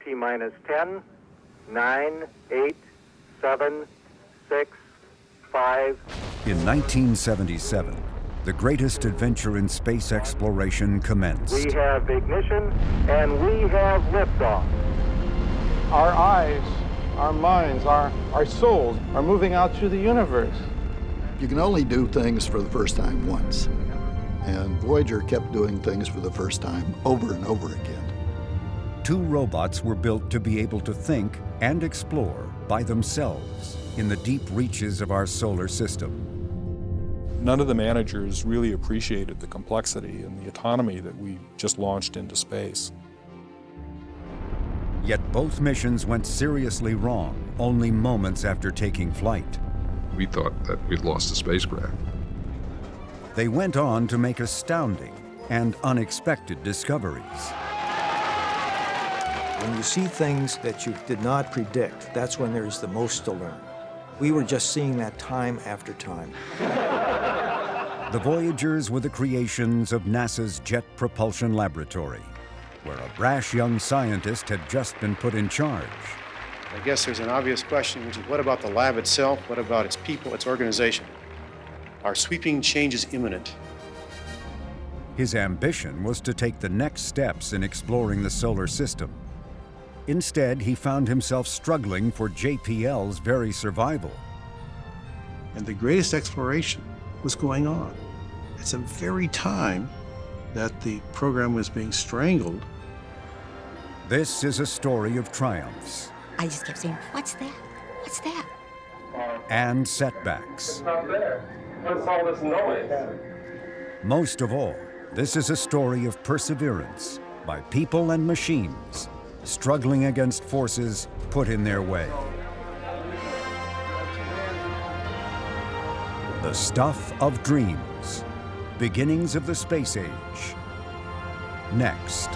T-minus 10, 9, 8, 7, 6, 5. In 1977, the greatest adventure in space exploration commenced. We have ignition and we have liftoff. Our eyes, our minds, our souls are moving out through the universe. You can only do things for the first time once. And Voyager kept doing things for the first time over and over again. 2 robots were built to be able to think and explore by themselves in the deep reaches of our solar system. None of the managers really appreciated the complexity and the autonomy that we just launched into space. Yet both missions went seriously wrong only moments after taking flight. We thought that we'd lost the spacecraft. They went on to make astounding and unexpected discoveries. When you see things that you did not predict, that's when there's the most to learn. We were just seeing that time after time. The Voyagers were the creations of NASA's Jet Propulsion Laboratory, where a brash young scientist had just been put in charge. I guess there's an obvious question, which is what about the lab itself? What about its people, its organization? Are sweeping changes imminent? His ambition was to take the next steps in exploring the solar system. Instead, he found himself struggling for JPL's very survival. And the greatest exploration was going on. It's the very time that the program was being strangled. This is a story of triumphs. I just kept saying, what's that? What's that? And setbacks. It's not there. What's all this noise? Most of all, this is a story of perseverance by people and machines struggling against forces put in their way. The stuff of dreams, beginnings of the space age. Next.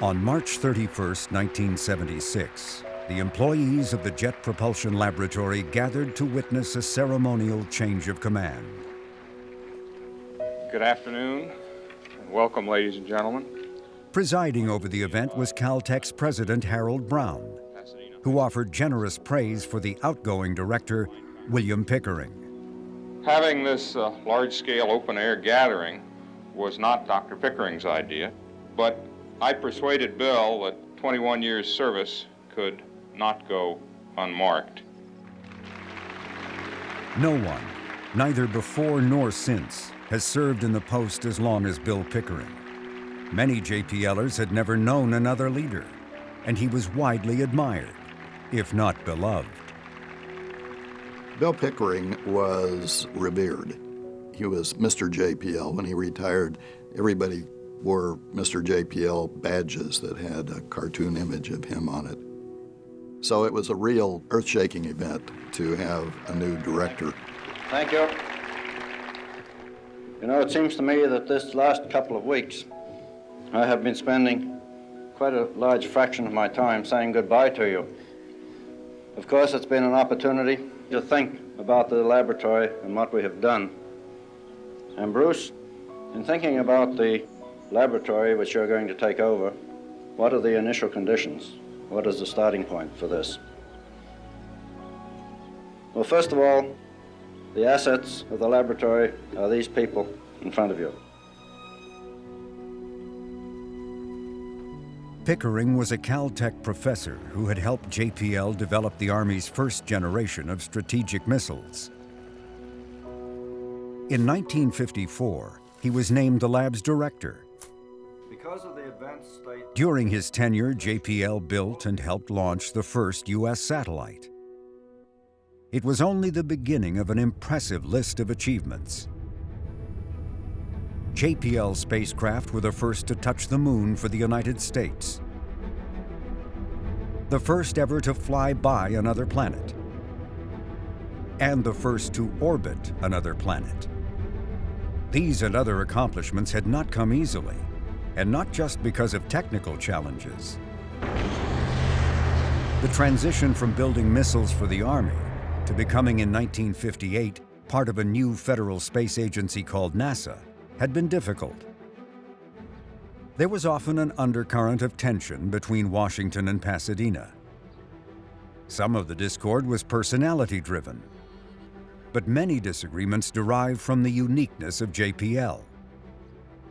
On March 31st, 1976, the employees of the Jet Propulsion Laboratory gathered to witness a ceremonial change of command. Good afternoon, and welcome, ladies and gentlemen. Presiding over the event was Caltech's president, Harold Brown, who offered generous praise for the outgoing director, William Pickering. Having this large-scale open-air gathering was not Dr. Pickering's idea, but I persuaded Bill that 21 years' service could not go unmarked. No one, neither before nor since, has served in the post as long as Bill Pickering. Many JPLers had never known another leader, and he was widely admired, if not beloved. Bill Pickering was revered. He was Mr. JPL. When he retired, everybody wore Mr. JPL badges that had a cartoon image of him on it. So it was a real earth-shaking event to have a new director. Thank you. You know, it seems to me that this last couple of weeks, I have been spending quite a large fraction of my time saying goodbye to you. Of course, it's been an opportunity to think about the laboratory and what we have done. And Bruce, in thinking about the laboratory which you're going to take over, what are the initial conditions? What is the starting point for this? Well, first of all, the assets of the laboratory are these people in front of you. Pickering was a Caltech professor who had helped JPL develop the Army's first generation of strategic missiles. In 1954, he was named the lab's director. Because of the advanced state... During his tenure, JPL built and helped launch the first U.S. satellite. It was only the beginning of an impressive list of achievements. JPL spacecraft were the first to touch the moon for the United States. The first ever to fly by another planet. And the first to orbit another planet. These and other accomplishments had not come easily, and not just because of technical challenges. The transition from building missiles for the Army to becoming in 1958 part of a new federal space agency called NASA had been difficult. There was often an undercurrent of tension between Washington and Pasadena. Some of the discord was personality-driven, but many disagreements derived from the uniqueness of JPL.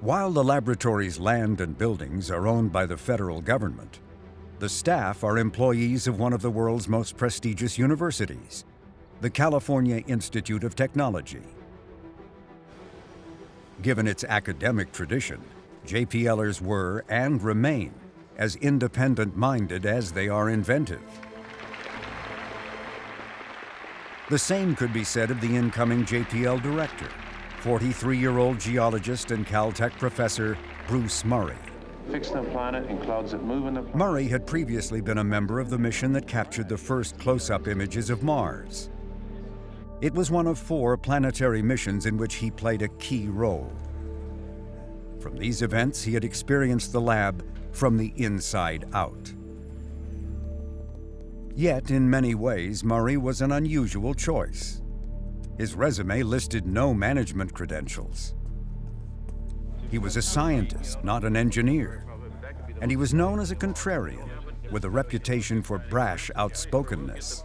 While the laboratory's land and buildings are owned by the federal government, the staff are employees of one of the world's most prestigious universities, the California Institute of Technology. Given its academic tradition, JPLers were and remain as independent-minded as they are inventive. The same could be said of the incoming JPL director, 43-year-old geologist and Caltech professor Bruce Murray. Fixing the planet and clouds that move in the planet. Murray had previously been a member of the mission that captured the first close-up images of Mars. It was one of 4 planetary missions in which he played a key role. From these events, he had experienced the lab from the inside out. Yet, in many ways, Murray was an unusual choice. His resume listed no management credentials. He was a scientist, not an engineer, and he was known as a contrarian, with a reputation for brash outspokenness.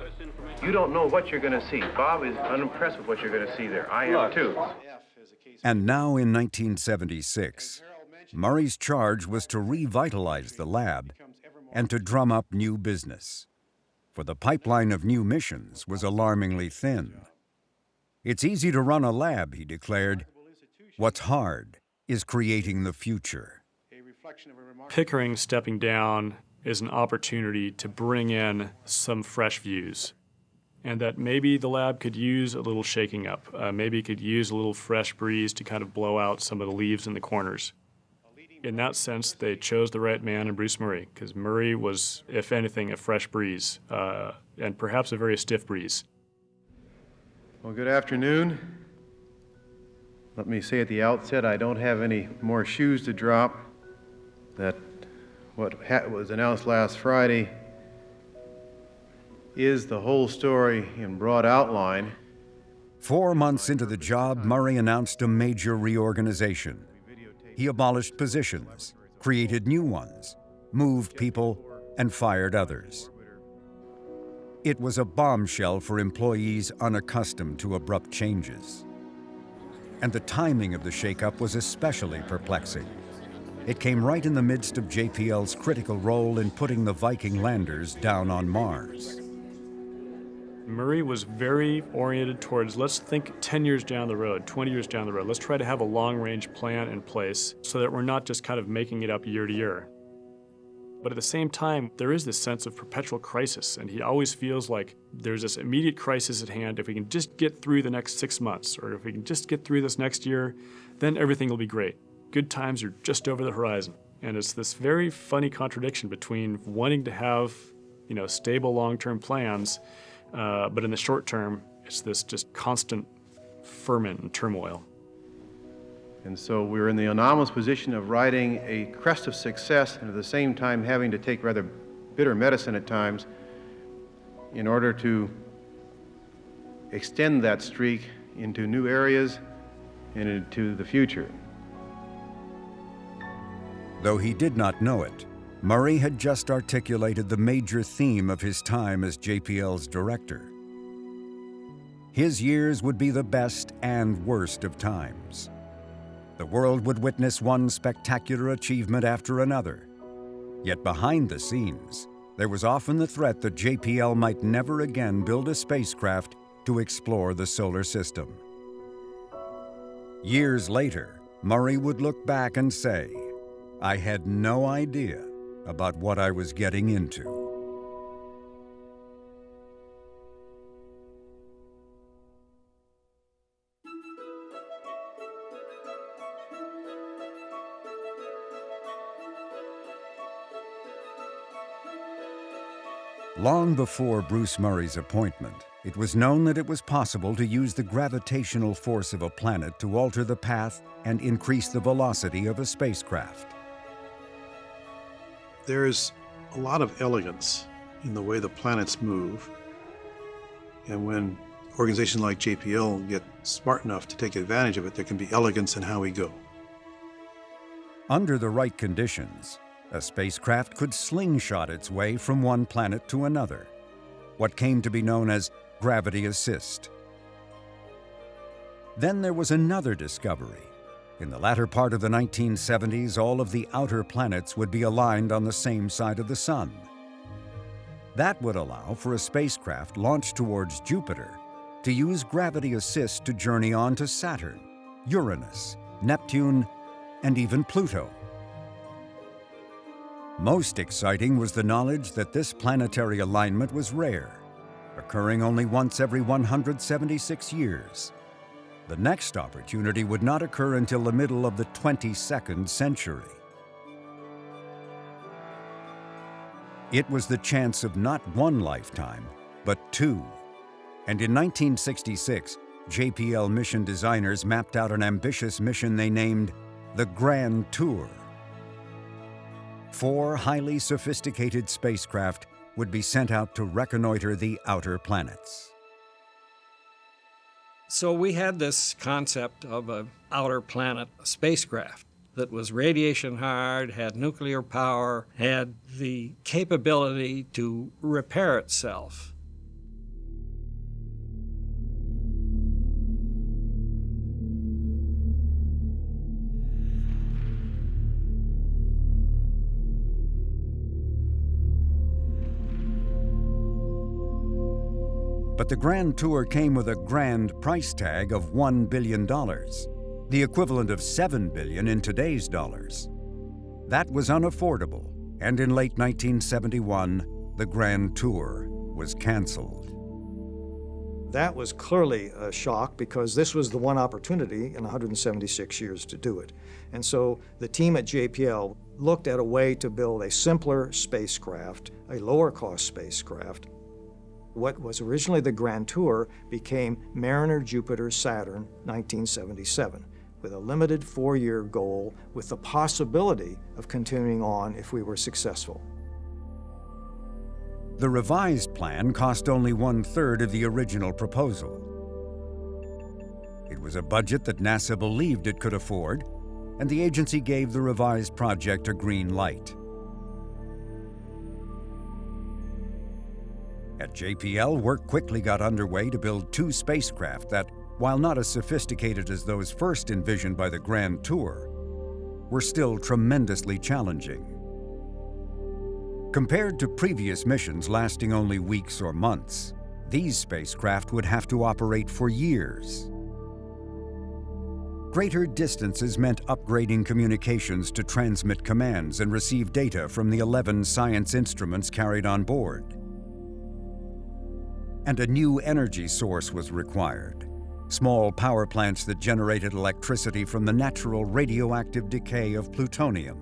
You don't know what you're going to see. Bob is unimpressed with what you're going to see there. I am too. And now in 1976, Murray's charge was to revitalize the lab and to drum up new business. For the pipeline of new missions was alarmingly thin. It's easy to run a lab, he declared. What's hard is creating the future. Pickering stepping down is an opportunity to bring in some fresh views, and that maybe the lab could use a little shaking up. Maybe it could use a little fresh breeze to kind of blow out some of the leaves in the corners. In that sense, they chose the right man in Bruce Murray, because Murray was, if anything, a fresh breeze, and perhaps a very stiff breeze. Well, good afternoon. Let me say at the outset, I don't have any more shoes to drop. That what was announced last Friday is the whole story in broad outline. 4 months into the job, Murray announced a major reorganization. He abolished positions, created new ones, moved people, and fired others. It was a bombshell for employees unaccustomed to abrupt changes. And the timing of the shakeup was especially perplexing. It came right in the midst of JPL's critical role in putting the Viking landers down on Mars. Murray was very oriented towards, let's think 10 years down the road, 20 years down the road. Let's try to have a long-range plan in place so that we're not just kind of making it up year to year. But at the same time, there is this sense of perpetual crisis, and he always feels like there's this immediate crisis at hand. If we can just get through the next 6 months, or if we can just get through this next year, then everything will be great. Good times are just over the horizon. And it's this very funny contradiction between wanting to have, stable long-term plans, but in the short term, it's this just constant ferment and turmoil. And so we're in the anomalous position of riding a crest of success and at the same time having to take rather bitter medicine at times in order to extend that streak into new areas and into the future. Though he did not know it, Murray had just articulated the major theme of his time as JPL's director. His years would be the best and worst of times. The world would witness one spectacular achievement after another. Yet behind the scenes, there was often the threat that JPL might never again build a spacecraft to explore the solar system. Years later, Murray would look back and say, "I had no idea about what I was getting into." Long before Bruce Murray's appointment, it was known that it was possible to use the gravitational force of a planet to alter the path and increase the velocity of a spacecraft. There's a lot of elegance in the way the planets move. And when organizations like JPL get smart enough to take advantage of it, there can be elegance in how we go. Under the right conditions, a spacecraft could slingshot its way from one planet to another, what came to be known as gravity assist. Then there was another discovery. In the latter part of the 1970s, all of the outer planets would be aligned on the same side of the Sun. That would allow for a spacecraft launched towards Jupiter to use gravity assist to journey on to Saturn, Uranus, Neptune, and even Pluto. Most exciting was the knowledge that this planetary alignment was rare, occurring only once every 176 years. The next opportunity would not occur until the middle of the 22nd century. It was the chance of not one lifetime, but two. And in 1966, JPL mission designers mapped out an ambitious mission they named the Grand Tour. 4 highly sophisticated spacecraft would be sent out to reconnoiter the outer planets. So we had this concept of an outer planet spacecraft that was radiation hard, had nuclear power, had the capability to repair itself. But the Grand Tour came with a grand price tag of $1 billion, the equivalent of $7 billion in today's dollars. That was unaffordable, and in late 1971, the Grand Tour was canceled. That was clearly a shock because this was the one opportunity in 176 years to do it. And so the team at JPL looked at a way to build a simpler spacecraft, a lower cost spacecraft. What was originally the Grand Tour became Mariner Jupiter Saturn 1977, with a limited 4-year goal with the possibility of continuing on if we were successful. The revised plan cost only 1/3 of the original proposal. It was a budget that NASA believed it could afford, and the agency gave the revised project a green light. At JPL, work quickly got underway to build 2 spacecraft that, while not as sophisticated as those first envisioned by the Grand Tour, were still tremendously challenging. Compared to previous missions lasting only weeks or months, these spacecraft would have to operate for years. Greater distances meant upgrading communications to transmit commands and receive data from the 11 science instruments carried on board. And a new energy source was required, small power plants that generated electricity from the natural radioactive decay of plutonium.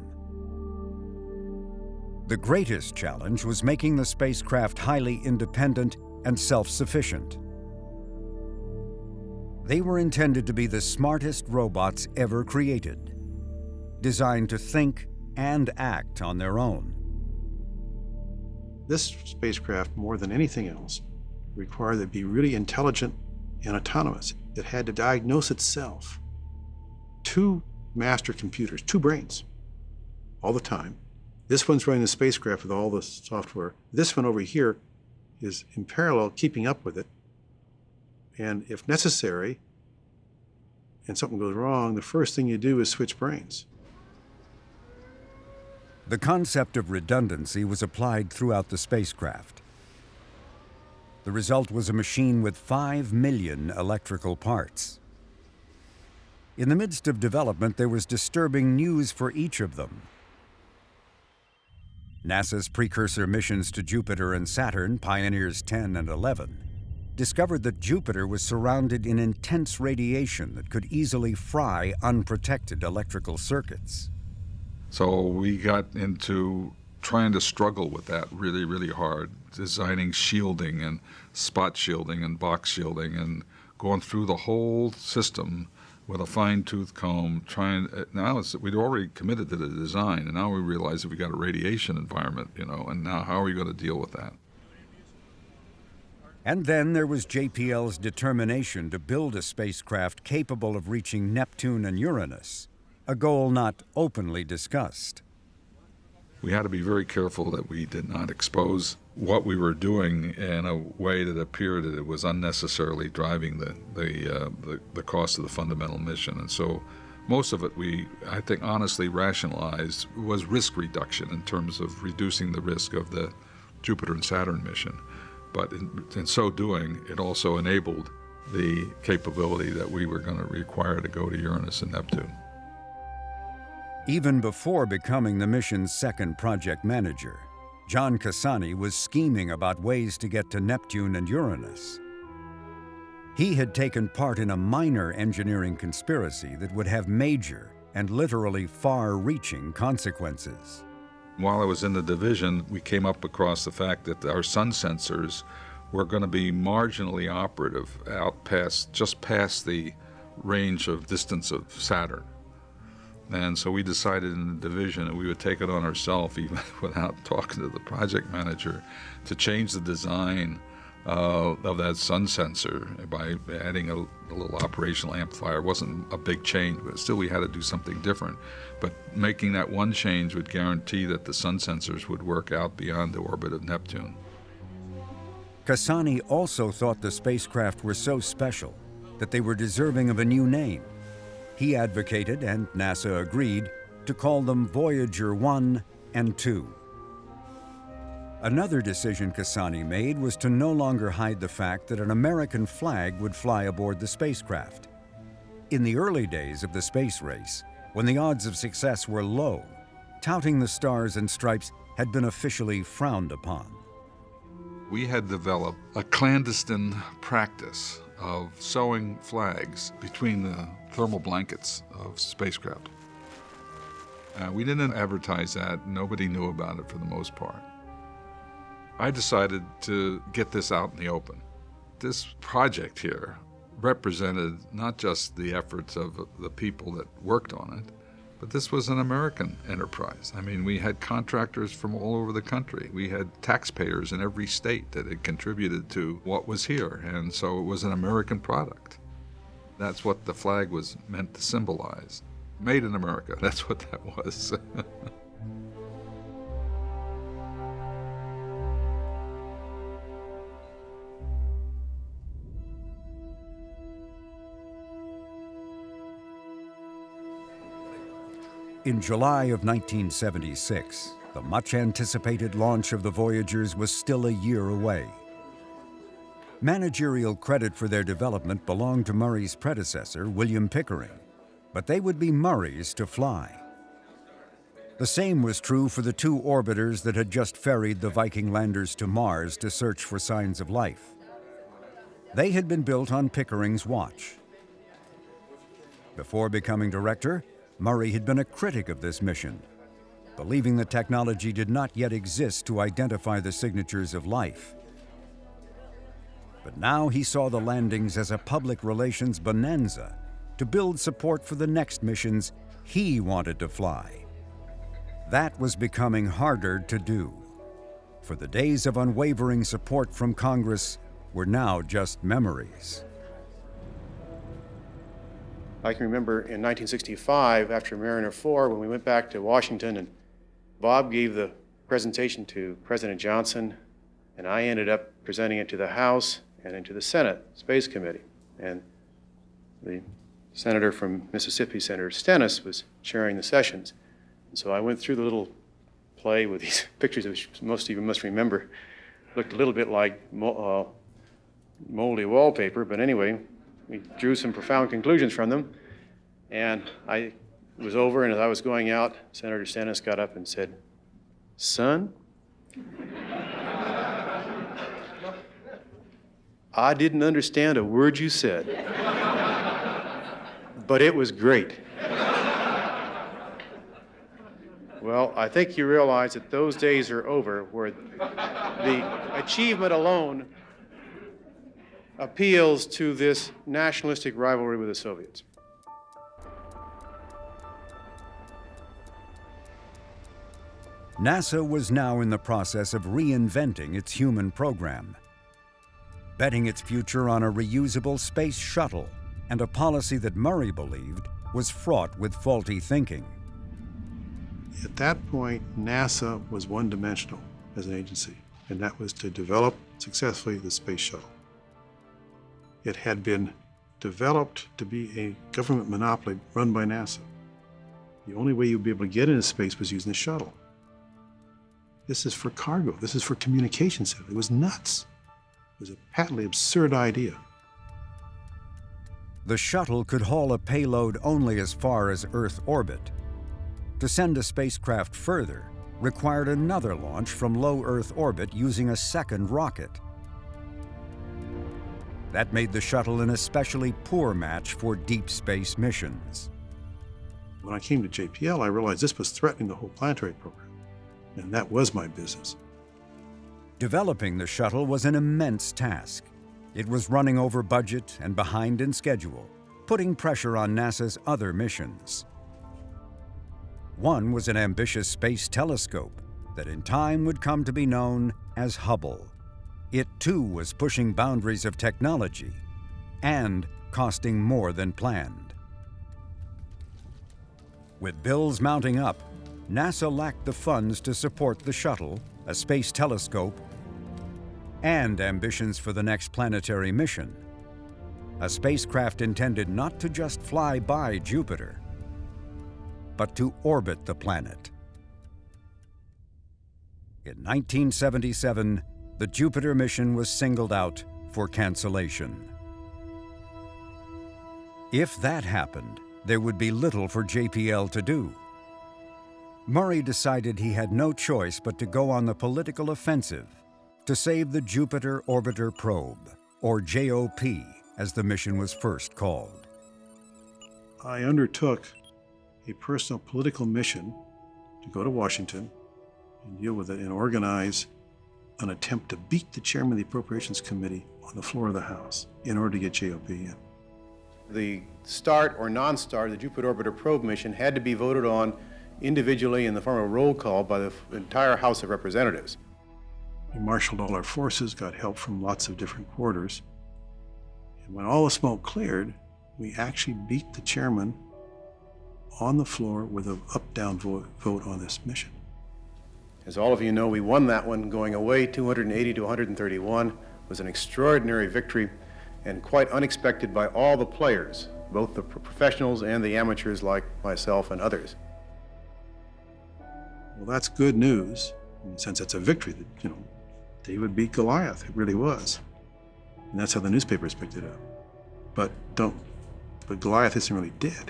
The greatest challenge was making the spacecraft highly independent and self-sufficient. They were intended to be the smartest robots ever created, designed to think and act on their own. This spacecraft, more than anything else, required that it be really intelligent and autonomous. It had to diagnose itself. 2 master computers, 2 brains, all the time. This one's running the spacecraft with all the software. This one over here is in parallel keeping up with it. And if necessary, and something goes wrong, the first thing you do is switch brains. The concept of redundancy was applied throughout the spacecraft. The result was a machine with 5 million electrical parts. In the midst of development, there was disturbing news for each of them. NASA's precursor missions to Jupiter and Saturn, Pioneers 10 and 11, discovered that Jupiter was surrounded in intense radiation that could easily fry unprotected electrical circuits. So we got into trying to struggle with that really, really hard, designing shielding and spot shielding and box shielding and going through the whole system with a fine-tooth comb, we'd already committed to the design, and now we realize that we got a radiation environment, and now how are we going to deal with that? And then there was JPL's determination to build a spacecraft capable of reaching Neptune and Uranus, a goal not openly discussed. We had to be very careful that we did not expose what we were doing in a way that appeared that it was unnecessarily driving the cost of the fundamental mission. And so most of it we, I think, honestly rationalized was risk reduction in terms of reducing the risk of the Jupiter and Saturn mission. But in so doing, it also enabled the capability that we were going to require to go to Uranus and Neptune. Even before becoming the mission's second project manager, John Cassani was scheming about ways to get to Neptune and Uranus. He had taken part in a minor engineering conspiracy that would have major and literally far-reaching consequences. While I was in the division, we came up across the fact that our sun sensors were going to be marginally operative just past the range of distance of Saturn. And so we decided in the division that we would take it on ourselves, even without talking to the project manager, to change the design of that sun sensor by adding a little operational amplifier. It wasn't a big change, but still we had to do something different. But making that one change would guarantee that the sun sensors would work out beyond the orbit of Neptune. Cassani also thought the spacecraft were so special that they were deserving of a new name. He advocated, and NASA agreed, to call them Voyager 1 and 2. Another decision Cassani made was to no longer hide the fact that an American flag would fly aboard the spacecraft. In the early days of the space race, when the odds of success were low, touting the stars and stripes had been officially frowned upon. We had developed a clandestine practice of sewing flags between the thermal blankets of spacecraft. We didn't advertise that. Nobody knew about it for the most part. I decided to get this out in the open. This project here represented not just the efforts of the people that worked on it, but this was an American enterprise. I mean, we had contractors from all over the country. We had taxpayers in every state that had contributed to what was here, and so it was an American product. That's what the flag was meant to symbolize. Made in America, that's what that was. In July of 1976, the much-anticipated launch of the Voyagers was still a year away. Managerial credit for their development belonged to Murray's predecessor, William Pickering, but they would be Murray's to fly. The same was true for the two orbiters that had just ferried the Viking landers to Mars to search for signs of life. They had been built on Pickering's watch. Before becoming director, Murray had been a critic of this mission, believing the technology did not yet exist to identify the signatures of life. But now he saw the landings as a public relations bonanza to build support for the next missions he wanted to fly. That was becoming harder to do, for the days of unwavering support from Congress were now just memories. I can remember in 1965, after Mariner 4, when we went back to Washington, and Bob gave the presentation to President Johnson, and I ended up presenting it to the House and then to the Senate Space Committee. And the senator from Mississippi, Senator Stennis, was chairing the sessions. And so I went through the little play with these pictures, which most of you must remember. Looked a little bit like moldy wallpaper, but anyway, we drew some profound conclusions from them. And it was over, and as I was going out, Senator Stennis got up and said, "Son, I didn't understand a word you said, but it was great." Well, I think you realize that those days are over where the achievement alone appeals to this nationalistic rivalry with the Soviets. NASA was now in the process of reinventing its human program. betting its future on a reusable space shuttle, and a policy that Murray believed was fraught with faulty thinking. At that point, NASA was one-dimensional as an agency, and that was to develop successfully the space shuttle. It had been developed to be a government monopoly run by NASA. The only way you'd be able to get into space was using the shuttle. This is for cargo. This is for communications. It was nuts. It was a patently absurd idea. The shuttle could haul a payload only as far as Earth orbit. To send a spacecraft further required another launch from low Earth orbit using a second rocket. That made the shuttle an especially poor match for deep space missions. When I came to JPL, I realized this was threatening the whole planetary program, and that was my business. Developing the shuttle was an immense task. It was running over budget and behind in schedule, putting pressure on NASA's other missions. One was an ambitious space telescope that in time would come to be known as Hubble. It too was pushing boundaries of technology and costing more than planned. With bills mounting up, NASA lacked the funds to support the shuttle, a space telescope, and ambitions for the next planetary mission. A spacecraft intended not to just fly by Jupiter, but to orbit the planet. In 1977, the Jupiter mission was singled out for cancellation. If that happened, there would be little for JPL to do. Murray decided he had no choice but to go on the political offensive to save the Jupiter Orbiter Probe, or JOP, as the mission was first called. I undertook a personal political mission to go to Washington and deal with it and organize an attempt to beat the chairman of the Appropriations Committee on the floor of the House in order to get JOP in. The start or non-start of the Jupiter Orbiter Probe mission had to be voted on individually in the form of a roll call by the entire House of Representatives. We marshaled all our forces, got help from lots of different quarters, and when all the smoke cleared, we actually beat the chairman on the floor with an up-down vote on this mission. As all of you know, we won that one going away 280 to 131. It was an extraordinary victory and quite unexpected by all the players, both the professionals and the amateurs like myself and others. Well, that's good news, in the sense it's a victory that, David beat Goliath. It really was. And that's how the newspapers picked it up. But Goliath isn't really dead.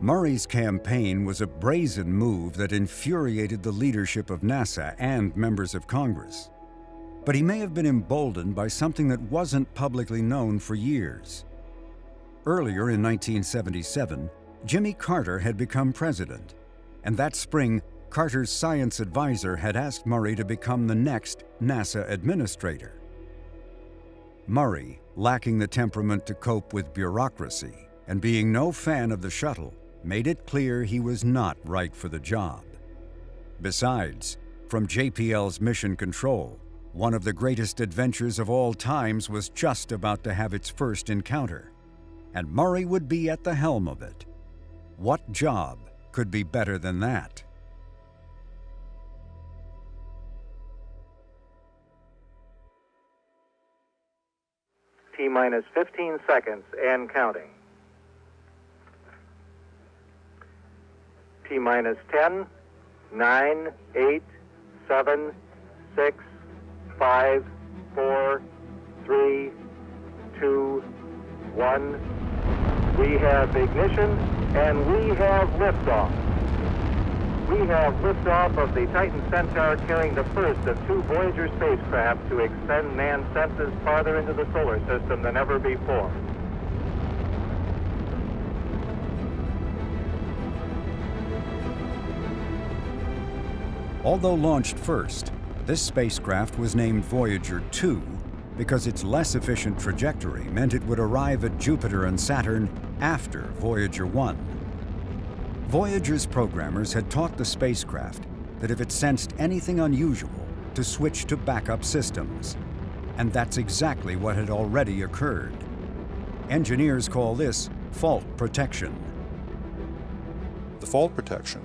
Murray's campaign was a brazen move that infuriated the leadership of NASA and members of Congress. But he may have been emboldened by something that wasn't publicly known for years. Earlier in 1977, Jimmy Carter had become president, and that spring, Carter's science advisor had asked Murray to become the next NASA administrator. Murray, lacking the temperament to cope with bureaucracy and being no fan of the shuttle, made it clear he was not right for the job. Besides, from JPL's mission control, one of the greatest adventures of all times was just about to have its first encounter, and Murray would be at the helm of it. What job could be better than that? T-minus 15 seconds and counting. T-minus 10, 9, 8, 7, 6, 5, 4, 3, 2, 1. We have ignition and we have liftoff. We have liftoff of the Titan Centaur carrying the first of two Voyager spacecraft to extend man's senses farther into the solar system than ever before. Although launched first, this spacecraft was named Voyager 2 because its less efficient trajectory meant it would arrive at Jupiter and Saturn after Voyager 1. Voyager's programmers had taught the spacecraft that if it sensed anything unusual, to switch to backup systems, And that's exactly what had already occurred. Engineers call this fault protection. The fault protection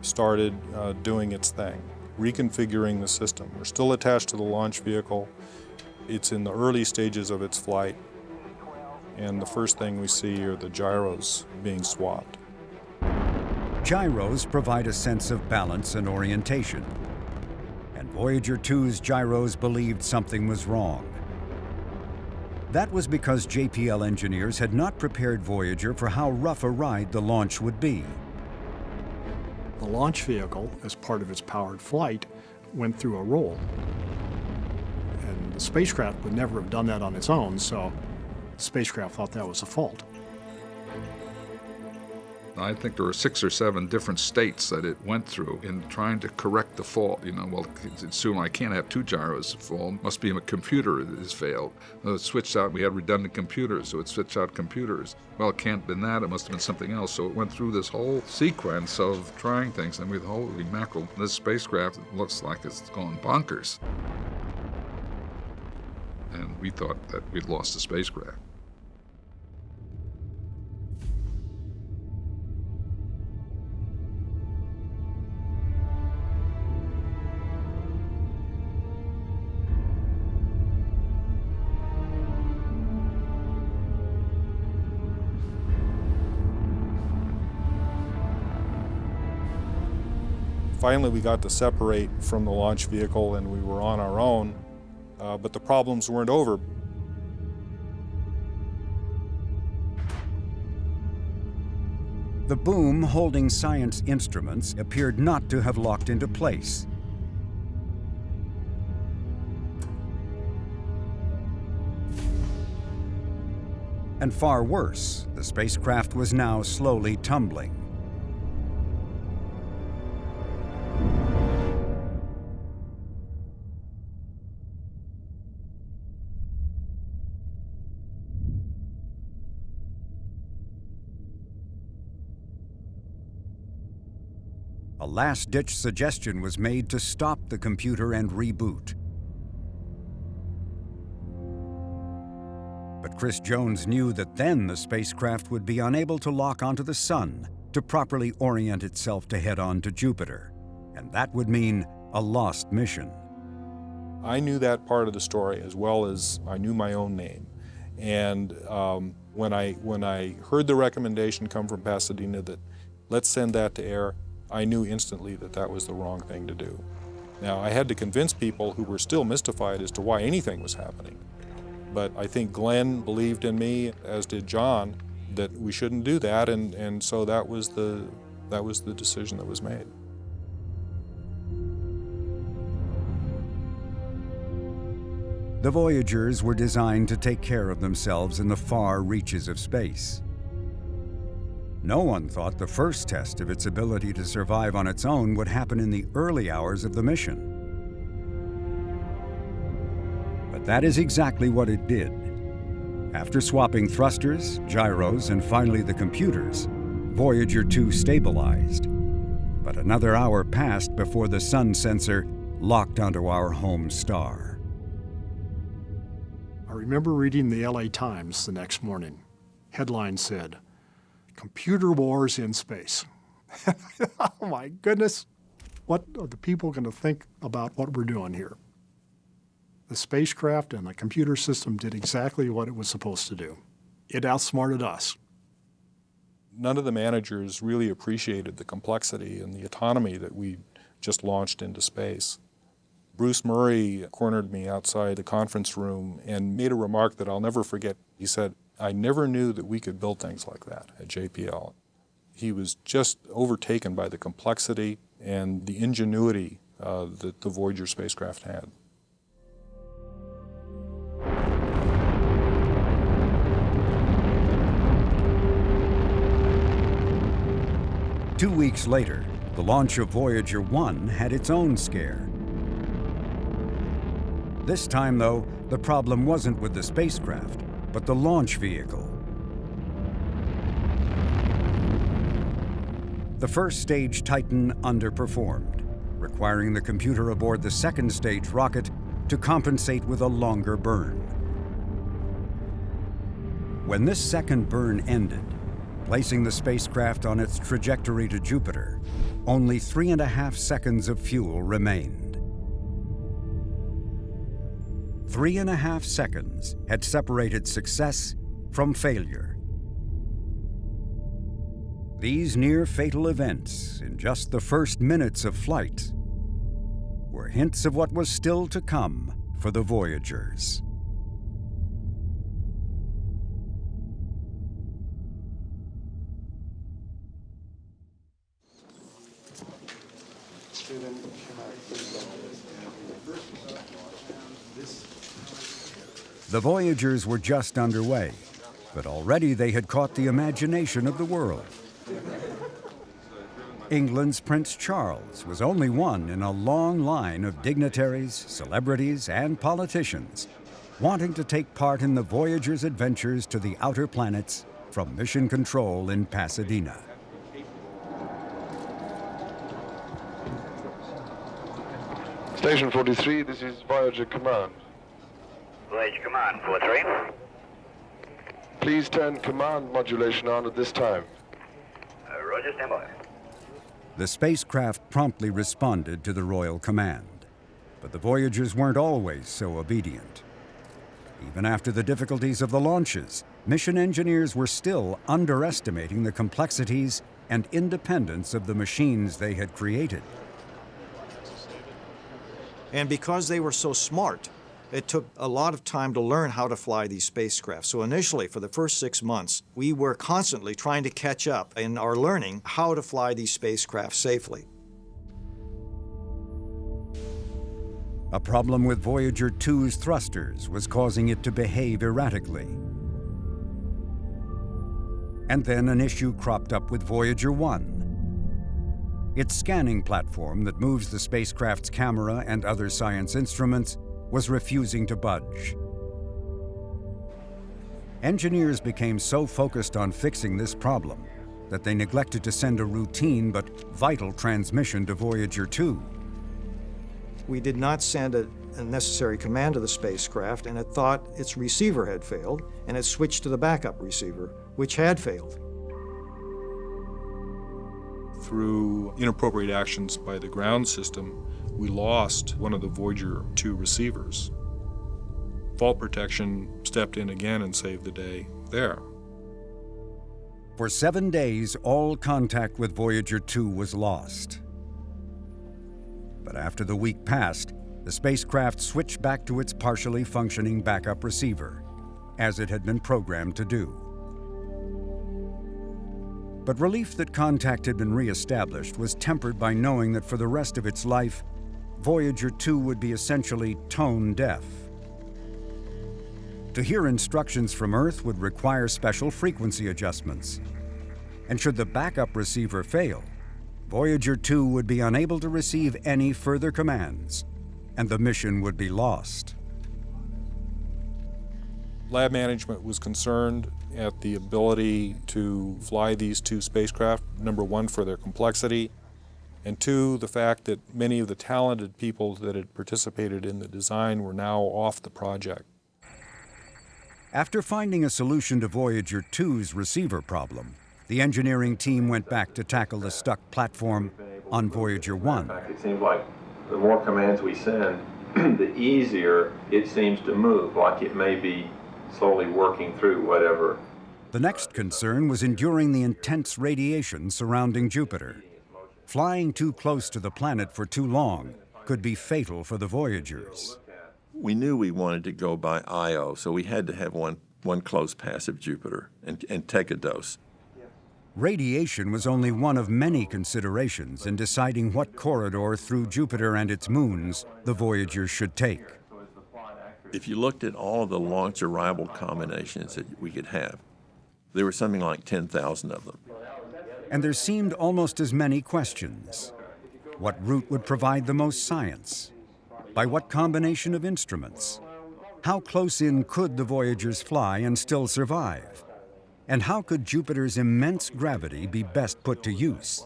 started doing its thing, reconfiguring the system. We're still attached to the launch vehicle. It's in the early stages of its flight, and the first thing we see are the gyros being swapped. Gyros provide a sense of balance and orientation, and Voyager 2's gyros believed something was wrong. That was because JPL engineers had not prepared Voyager for how rough a ride the launch would be. The launch vehicle, as part of its powered flight, went through a roll. And the spacecraft would never have done that on its own, so the spacecraft thought that was a fault. I think there were 6 or 7 different states that it went through in trying to correct the fault. Well, soon I can't have 2 gyros fall. Must be a computer that has failed. It switched out. We had redundant computers, so it switched out computers. Well, it can't have been that. It must have been something else. So it went through this whole sequence of trying things, and we thought, holy mackerel, this spacecraft looks like it's going bonkers. And we thought that we'd lost the spacecraft. Finally, we got to separate from the launch vehicle and we were on our own, but the problems weren't over. The boom holding science instruments appeared not to have locked into place. And far worse, the spacecraft was now slowly tumbling. A last-ditch suggestion was made to stop the computer and reboot. But Chris Jones knew that then the spacecraft would be unable to lock onto the Sun to properly orient itself to head on to Jupiter, and that would mean a lost mission. I knew that part of the story as well as I knew my own name. And when I heard the recommendation come from Pasadena that let's send that to air, I knew instantly that that was the wrong thing to do. Now, I had to convince people who were still mystified as to why anything was happening. But I think Glenn believed in me, as did John, that we shouldn't do that, and so that was the decision that was made. The Voyagers were designed to take care of themselves in the far reaches of space. No one thought the first test of its ability to survive on its own would happen in the early hours of the mission. But that is exactly what it did. After swapping thrusters, gyros, and finally the computers, Voyager 2 stabilized. But another hour passed before the sun sensor locked onto our home star. I remember reading the LA Times the next morning. Headline said, "Computer wars in space." Oh my goodness. What are the people going to think about what we're doing here? The spacecraft and the computer system did exactly what it was supposed to do. It outsmarted us. None of the managers really appreciated the complexity and the autonomy that we just launched into space. Bruce Murray cornered me outside the conference room and made a remark that I'll never forget. He said, "I never knew that we could build things like that at JPL." He was just overtaken by the complexity and the ingenuity that the Voyager spacecraft had. Two weeks later, the launch of Voyager 1 had its own scare. This time, though, the problem wasn't with the spacecraft, but the launch vehicle. The first stage Titan underperformed, requiring the computer aboard the second stage rocket to compensate with a longer burn. When this second burn ended, placing the spacecraft on its trajectory to Jupiter, only 3.5 seconds of fuel remained. 3.5 seconds had separated success from failure. These near-fatal events in just the first minutes of flight were hints of what was still to come for the Voyagers. The Voyagers were just underway, but already they had caught the imagination of the world. England's Prince Charles was only one in a long line of dignitaries, celebrities, and politicians wanting to take part in the Voyagers' adventures to the outer planets from Mission Control in Pasadena. Station 43, this is Voyager Command. Voyager Command, 43. Please turn command modulation on at this time. Roger, stand by. The spacecraft promptly responded to the Royal Command, but the Voyagers weren't always so obedient. Even after the difficulties of the launches, mission engineers were still underestimating the complexities and independence of the machines they had created. And because they were so smart, it took a lot of time to learn how to fly these spacecraft. So initially, for the first 6 months, we were constantly trying to catch up in our learning how to fly these spacecraft safely. A problem with Voyager 2's thrusters was causing it to behave erratically. And then an issue cropped up with Voyager 1. Its scanning platform that moves the spacecraft's camera and other science instruments was refusing to budge. Engineers became so focused on fixing this problem that they neglected to send a routine but vital transmission to Voyager 2. We did not send a necessary command to the spacecraft, and it thought its receiver had failed, and it switched to the backup receiver, which had failed. Through inappropriate actions by the ground system, we lost one of the Voyager 2 receivers. Fault Protection stepped in again and saved the day there. For 7 days, all contact with Voyager 2 was lost. But after the week passed, the spacecraft switched back to its partially functioning backup receiver, as it had been programmed to do. But relief that contact had been reestablished was tempered by knowing that for the rest of its life, Voyager 2 would be essentially tone deaf. To hear instructions from Earth would require special frequency adjustments. And should the backup receiver fail, Voyager 2 would be unable to receive any further commands, and the mission would be lost. Lab management was concerned at the ability to fly these two spacecraft, number one, for their complexity, and two, the fact that many of the talented people that had participated in the design were now off the project. After finding a solution to Voyager 2's receiver problem, the engineering team went back to tackle the stuck platform on Voyager 1. It seems like the more commands we send, the easier it seems to move, like it may be slowly working through whatever. The next concern was enduring the intense radiation surrounding Jupiter. Flying too close to the planet for too long could be fatal for the Voyagers. We knew we wanted to go by Io, so we had to have one close pass of Jupiter and take a dose. Radiation was only one of many considerations in deciding what corridor through Jupiter and its moons the Voyagers should take. If you looked at all the launch arrival combinations that we could have, there were something like 10,000 of them. And there seemed almost as many questions. What route would provide the most science? By what combination of instruments? How close in could the Voyagers fly and still survive? And how could Jupiter's immense gravity be best put to use?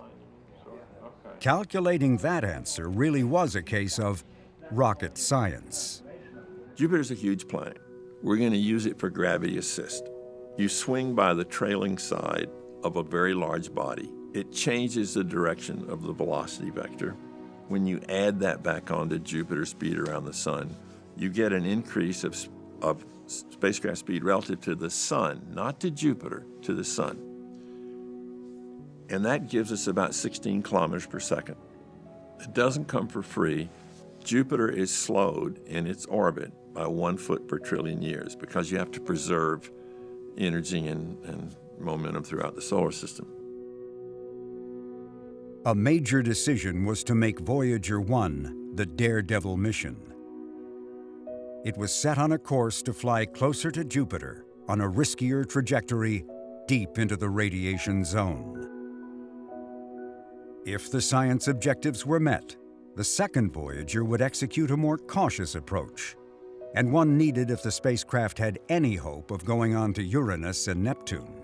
Calculating that answer really was a case of rocket science. Jupiter's a huge planet. We're going to use it for gravity assist. You swing by the trailing side of a very large body. It changes the direction of the velocity vector. When you add that back onto Jupiter's speed around the sun, you get an increase of spacecraft speed relative to the sun, not to Jupiter, to the sun. And that gives us about 16 kilometers per second. It doesn't come for free. Jupiter is slowed in its orbit by 1 foot per trillion years because you have to preserve energy and momentum throughout the solar system. A major decision was to make Voyager 1 the Daredevil mission. It was set on a course to fly closer to Jupiter on a riskier trajectory deep into the radiation zone. If the science objectives were met, the second Voyager would execute a more cautious approach, and one needed if the spacecraft had any hope of going on to Uranus and Neptune.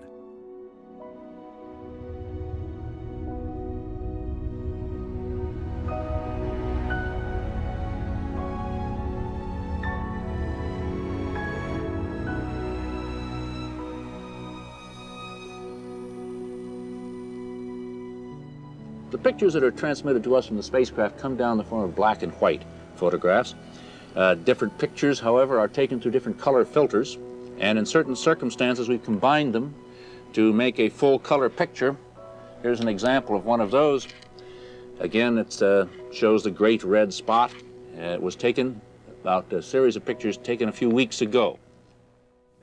The pictures that are transmitted to us from the spacecraft come down in the form of black and white photographs. Different pictures, however, are taken through different color filters, and in certain circumstances we've combined them to make a full color picture. Here's an example of one of those. Again, it shows the great red spot. It was taken about a series of pictures taken a few weeks ago.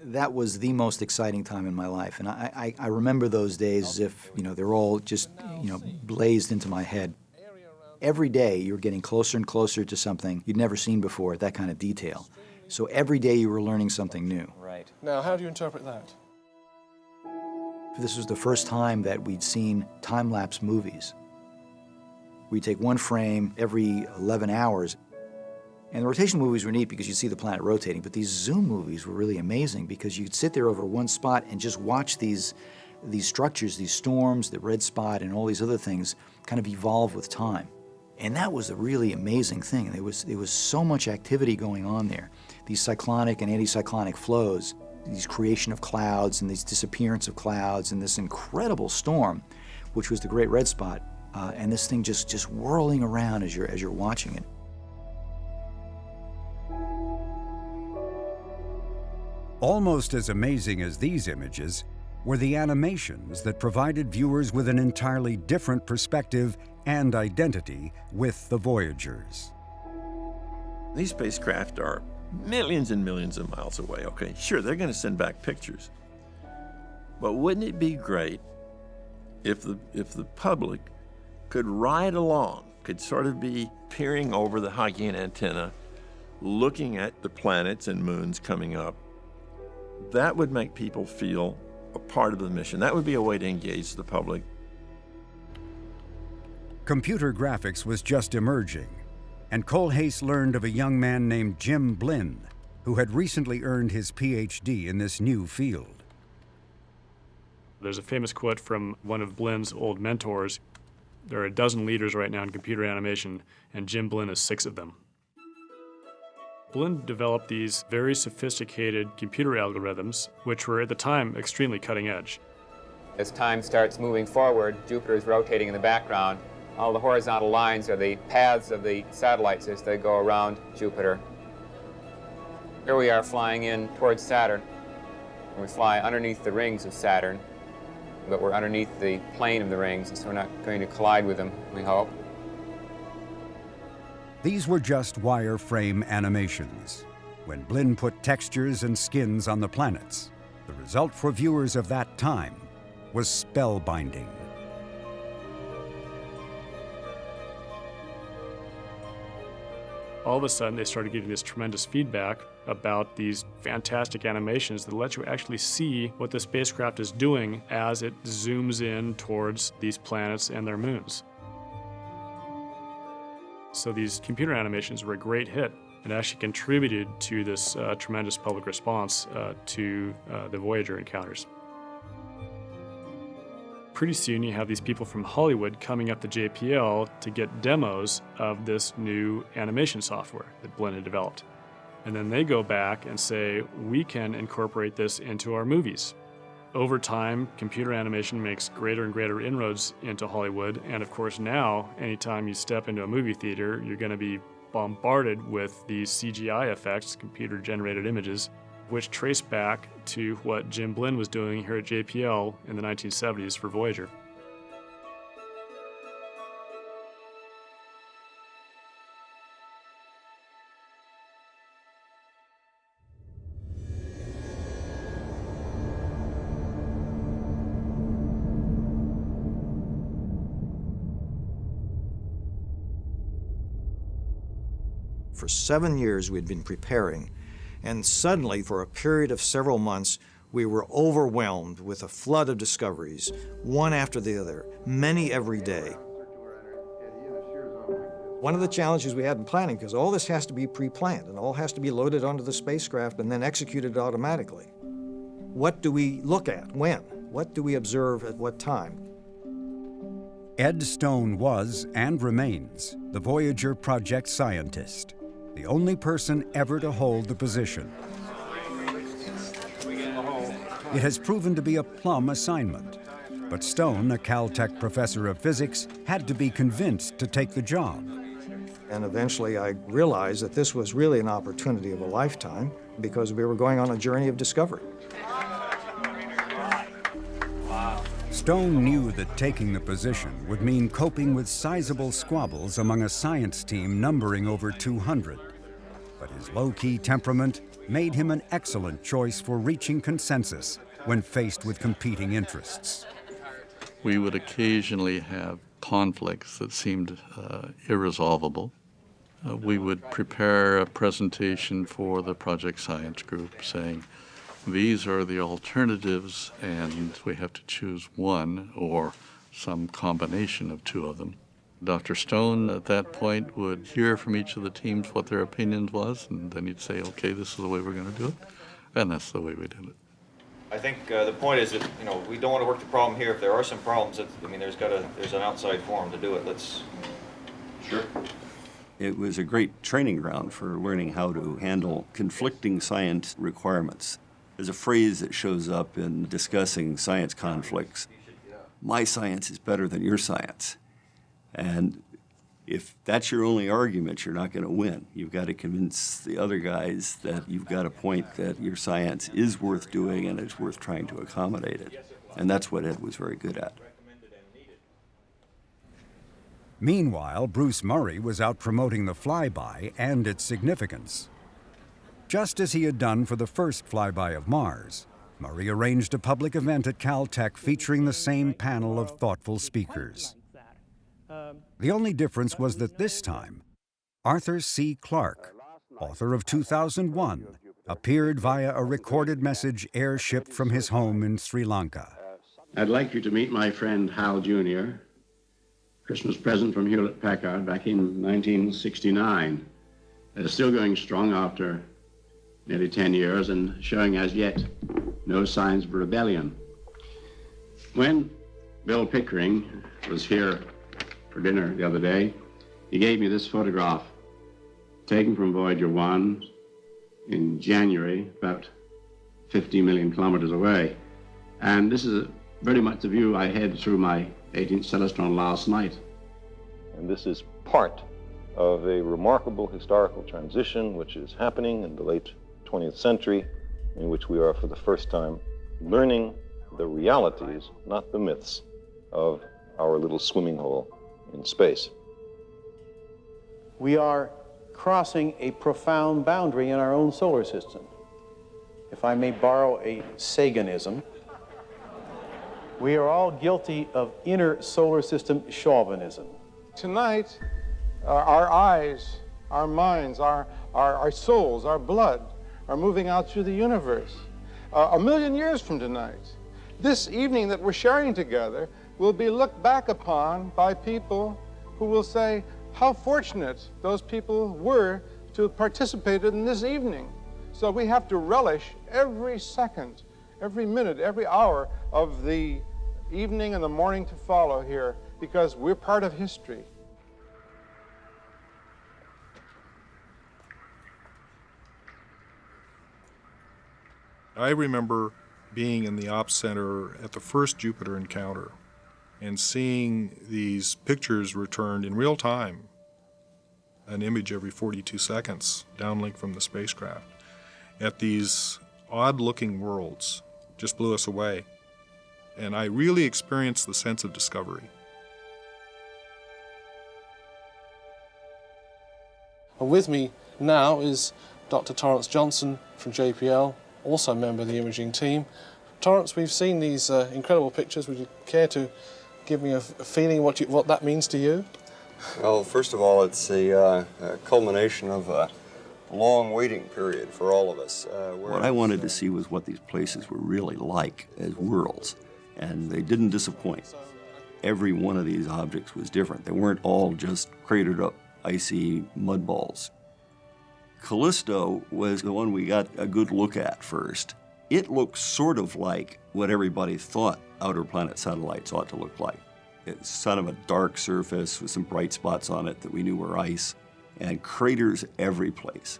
That was the most exciting time in my life, and I remember those days as if, they're all just, blazed into my head. Every day you're getting closer and closer to something you'd never seen before at that kind of detail. So every day you were learning something new. Right. Now, how do you interpret that? This was the first time that we'd seen time-lapse movies. We'd take one frame every 11 hours. And the rotation movies were neat because you'd see the planet rotating, but these zoom movies were really amazing because you'd sit there over one spot and just watch these structures, these storms, the red spot, and all these other things kind of evolve with time. And that was a really amazing thing. There was so much activity going on there. These cyclonic and anticyclonic flows, these creation of clouds and these disappearance of clouds and this incredible storm, which was the Great Red Spot, and this thing just whirling around as you're watching it. Almost as amazing as these images were the animations that provided viewers with an entirely different perspective and identity with the Voyagers. These spacecraft are millions and millions of miles away, okay? Sure, they're going to send back pictures. But wouldn't it be great if the public could ride along, could sort of be peering over the Hawking antenna, looking at the planets and moons coming up? That would make people feel a part of the mission. That would be a way to engage the public. Computer graphics was just emerging, and Kohlhase learned of a young man named Jim Blinn, who had recently earned his PhD in this new field. There's a famous quote from one of Blinn's old mentors. There are a dozen leaders right now in computer animation, and Jim Blinn is 6 of them. Blinn developed these very sophisticated computer algorithms, which were at the time extremely cutting edge. As time starts moving forward, Jupiter is rotating in the background. All the horizontal lines are the paths of the satellites as they go around Jupiter. Here we are flying in towards Saturn. We fly underneath the rings of Saturn, but we're underneath the plane of the rings, so we're not going to collide with them, we hope. These were just wireframe animations. When Blinn put textures and skins on the planets, the result for viewers of that time was spellbinding. All of a sudden, they started getting this tremendous feedback about these fantastic animations that let you actually see what the spacecraft is doing as it zooms in towards these planets and their moons. So these computer animations were a great hit and actually contributed to this tremendous public response to the Voyager encounters. Pretty soon you have these people from Hollywood coming up to JPL to get demos of this new animation software that Blinn had developed. And then they go back and say, we can incorporate this into our movies. Over time, computer animation makes greater and greater inroads into Hollywood. And of course now, anytime you step into a movie theater, you're going to be bombarded with these CGI effects, computer-generated images, which trace back to what Jim Blinn was doing here at JPL in the 1970s for Voyager. For 7 years we'd been preparing, and suddenly, for a period of several months, we were overwhelmed with a flood of discoveries, one after the other, many every day. One of the challenges we had in planning, because all this has to be pre-planned and all has to be loaded onto the spacecraft and then executed automatically. What do we look at? When? What do we observe at what time? Ed Stone was, and remains, the Voyager project scientist, the only person ever to hold the position. It has proven to be a plum assignment, but Stone, a Caltech professor of physics, had to be convinced to take the job. And eventually I realized that this was really an opportunity of a lifetime because we were going on a journey of discovery. Stone knew that taking the position would mean coping with sizable squabbles among a science team numbering over 200. But his low-key temperament made him an excellent choice for reaching consensus when faced with competing interests. We would occasionally have conflicts that seemed irresolvable. We would prepare a presentation for the project science group saying, these are the alternatives, and we have to choose one or some combination of two of them. Dr. Stone, at that point, would hear from each of the teams what their opinions was, and then he'd say, okay, this is the way we're going to do it, and that's the way we did it. I think the point is that, we don't want to work the problem here. If there are some problems, there's an outside forum to do it. Sure. It was a great training ground for learning how to handle conflicting science requirements. There's a phrase that shows up in discussing science conflicts. My science is better than your science. And if that's your only argument, you're not going to win. You've got to convince the other guys that you've got a point that your science is worth doing and it's worth trying to accommodate it. And that's what Ed was very good at. Meanwhile, Bruce Murray was out promoting the flyby and its significance. Just as he had done for the first flyby of Mars, Murray arranged a public event at Caltech featuring the same panel of thoughtful speakers. The only difference was that this time, Arthur C. Clarke, author of 2001, appeared via a recorded message air-shipped from his home in Sri Lanka. I'd like you to meet my friend Hal Jr., Christmas present from Hewlett-Packard back in 1969. Still going strong after nearly 10 years and showing as yet no signs of rebellion. When Bill Pickering was here for dinner the other day, he gave me this photograph taken from Voyager 1 in January, about 50 million kilometers away. And this is very much the view I had through my 18th Celestron last night. And this is part of a remarkable historical transition which is happening in the late 20th century, in which we are for the first time learning the realities, not the myths, of our little swimming hole in space. We are crossing a profound boundary in our own solar system. If I may borrow a Saganism, we are all guilty of inner solar system chauvinism. Tonight, our eyes, our minds, our souls, our blood are moving out through the universe. 1,000,000 years from tonight, this evening that we're sharing together will be looked back upon by people who will say how fortunate those people were to have participated in this evening. So we have to relish every second, every minute, every hour of the evening and the morning to follow here, because we're part of history. I remember being in the ops center at the first Jupiter encounter and seeing these pictures returned in real time, an image every 42 seconds, downlink from the spacecraft, at these odd-looking worlds. Just blew us away. And I really experienced the sense of discovery. With me now is Dr. Torrance Johnson from JPL, also a member of the imaging team. Torrance, we've seen these incredible pictures. Would you care to give me a feeling what that means to you? Well, first of all, it's a culmination of a long waiting period for all of us. What I wanted to see was what these places were really like as worlds, and they didn't disappoint. Every one of these objects was different. They weren't all just cratered up icy mud balls. Callisto was the one we got a good look at first. It looked sort of like what everybody thought outer planet satellites ought to look like. It's sort of a dark surface with some bright spots on it that we knew were ice, and craters every place.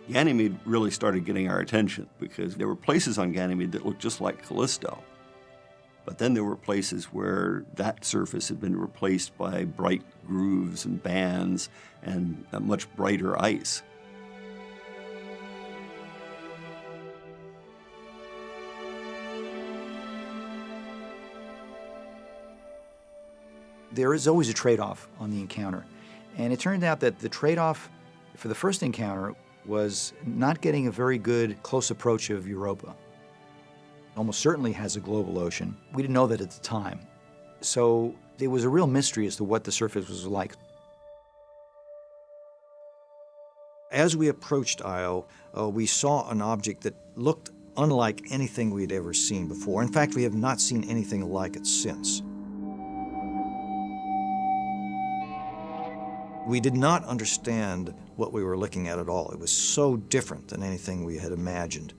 Ganymede really started getting our attention because there were places on Ganymede that looked just like Callisto. But then there were places where that surface had been replaced by bright grooves and bands and a much brighter ice. There is always a trade-off on the encounter. And it turned out that the trade-off for the first encounter was not getting a very good close approach of Europa. Almost certainly has a global ocean. We didn't know that at the time. So there was a real mystery as to what the surface was like. As we approached Io, we saw an object that looked unlike anything we had ever seen before. In fact, we have not seen anything like it since. We did not understand what we were looking at all. It was so different than anything we had imagined.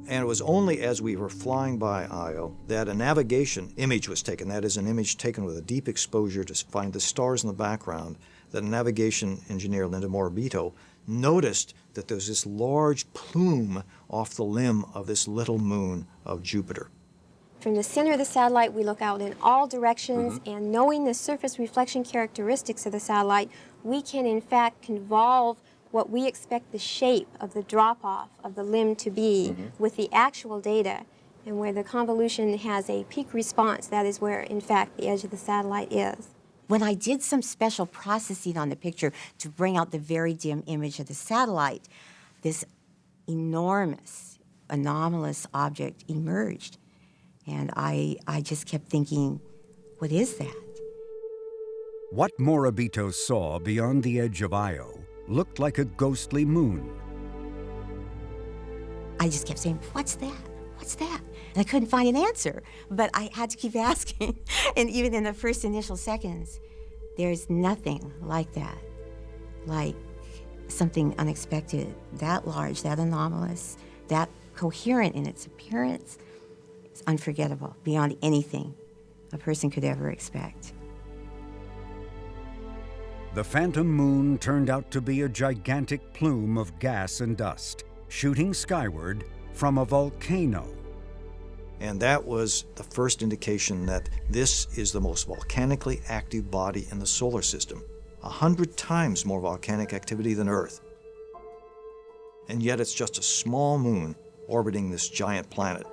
And it was only as we were flying by Io that a navigation image was taken, that is, an image taken with a deep exposure to find the stars in the background, that a navigation engineer, Linda Morabito, noticed that there was this large plume off the limb of this little moon of Jupiter. From the center of the satellite, we look out in all directions, and knowing the surface reflection characteristics of the satellite, we can in fact convolve what we expect the shape of the drop-off of the limb to be with the actual data. And where the convolution has a peak response, that is where, in fact, the edge of the satellite is. When I did some special processing on the picture to bring out the very dim image of the satellite, this enormous, anomalous object emerged. And I just kept thinking, what is that? What Morabito saw beyond the edge of Io looked like a ghostly moon. I just kept saying, what's that? What's that? And I couldn't find an answer, but I had to keep asking. And even in the first initial seconds, there's nothing like that, like something unexpected, that large, that anomalous, that coherent in its appearance. It's unforgettable, beyond anything a person could ever expect. The phantom moon turned out to be a gigantic plume of gas and dust, shooting skyward from a volcano. And that was the first indication that this is the most volcanically active body in the solar system, 100 times more volcanic activity than Earth. And yet it's just a small moon orbiting this giant planet.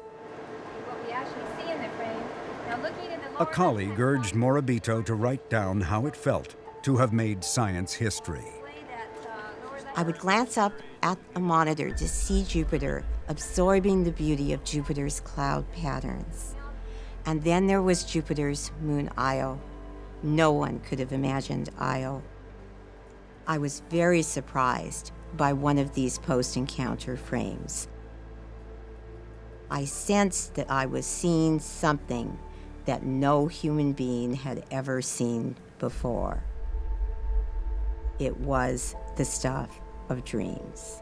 A colleague urged Morabito to write down how it felt to have made science history. I would glance up at a monitor to see Jupiter absorbing the beauty of Jupiter's cloud patterns. And then there was Jupiter's moon Io. No one could have imagined Io. I was very surprised by one of these post-encounter frames. I sensed that I was seeing something that no human being had ever seen before. It was the stuff of dreams.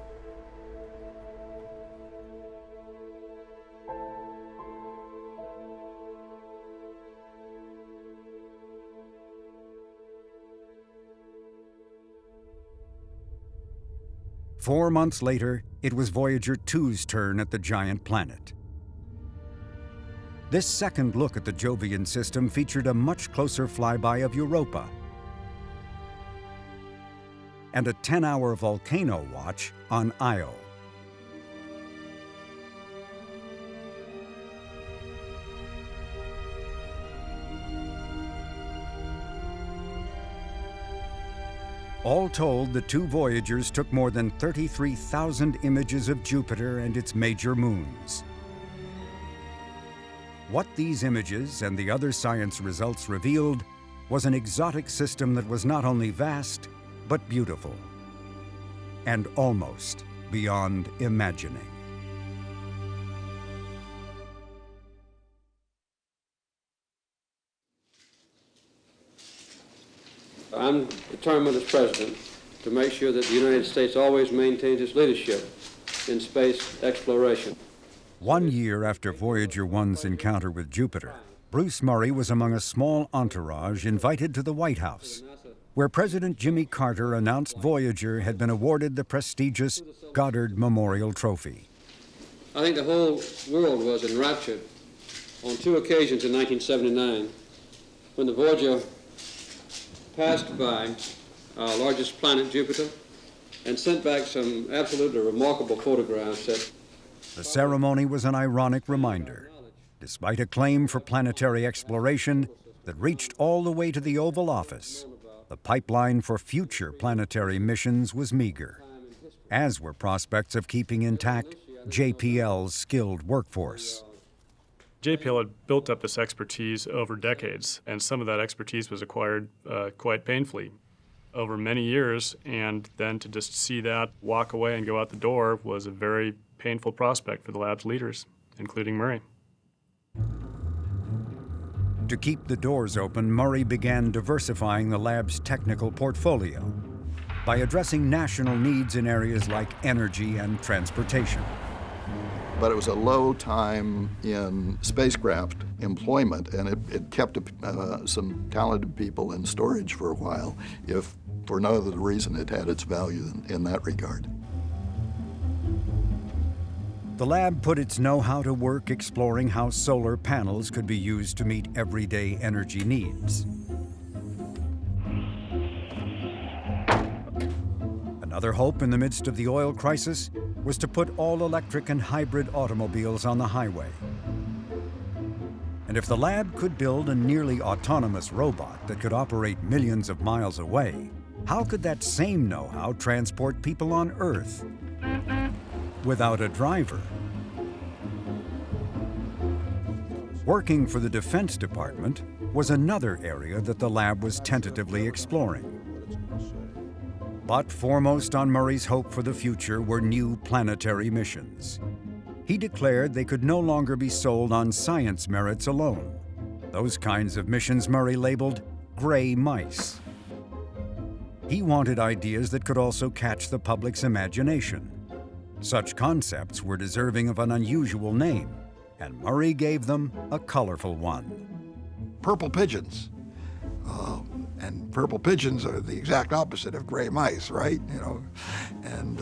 4 months later, it was Voyager 2's turn at the giant planet. This second look at the Jovian system featured a much closer flyby of Europa and a 10-hour volcano watch on Io. All told, the two Voyagers took more than 33,000 images of Jupiter and its major moons. What these images and the other science results revealed was an exotic system that was not only vast, but beautiful, and almost beyond imagining. I'm determined as President to make sure that the United States always maintains its leadership in space exploration. 1 year after Voyager 1's encounter with Jupiter, Bruce Murray was among a small entourage invited to the White House, where President Jimmy Carter announced Voyager had been awarded the prestigious Goddard Memorial Trophy. I think the whole world was enraptured on 2 occasions in 1979 when the Voyager passed by our largest planet, Jupiter, and sent back some absolutely remarkable photographs that... The ceremony was an ironic reminder. Despite a claim for planetary exploration that reached all the way to the Oval Office, the pipeline for future planetary missions was meager, as were prospects of keeping intact JPL's skilled workforce. JPL had built up this expertise over decades, and some of that expertise was acquired quite painfully over many years, and then to just see that walk away and go out the door was a very painful prospect for the lab's leaders, including Murray. To keep the doors open, Murray began diversifying the lab's technical portfolio by addressing national needs in areas like energy and transportation. But it was a low time in spacecraft employment, and it kept some talented people in storage for a while, if for no other reason it had its value in that regard. The lab put its know-how to work exploring how solar panels could be used to meet everyday energy needs. Another hope in the midst of the oil crisis was to put all-electric and hybrid automobiles on the highway. And if the lab could build a nearly autonomous robot that could operate millions of miles away, how could that same know-how transport people on Earth without a driver? Working for the Defense Department was another area that the lab was tentatively exploring. But foremost on Murray's hope for the future were new planetary missions. He declared they could no longer be sold on science merits alone. Those kinds of missions Murray labeled gray mice. He wanted ideas that could also catch the public's imagination. Such concepts were deserving of an unusual name, and Murray gave them a colorful one. Purple pigeons. And purple pigeons are the exact opposite of gray mice, right? You know, and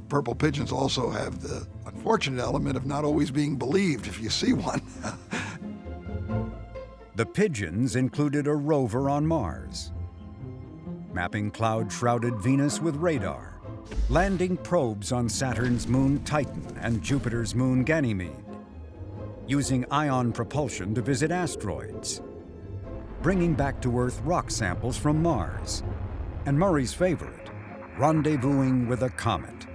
purple pigeons also have the unfortunate element of not always being believed if you see one. The pigeons included a rover on Mars, mapping cloud-shrouded Venus with radar, landing probes on Saturn's moon Titan and Jupiter's moon Ganymede, using ion propulsion to visit asteroids, bringing back to Earth rock samples from Mars, and Murray's favorite, rendezvousing with a comet.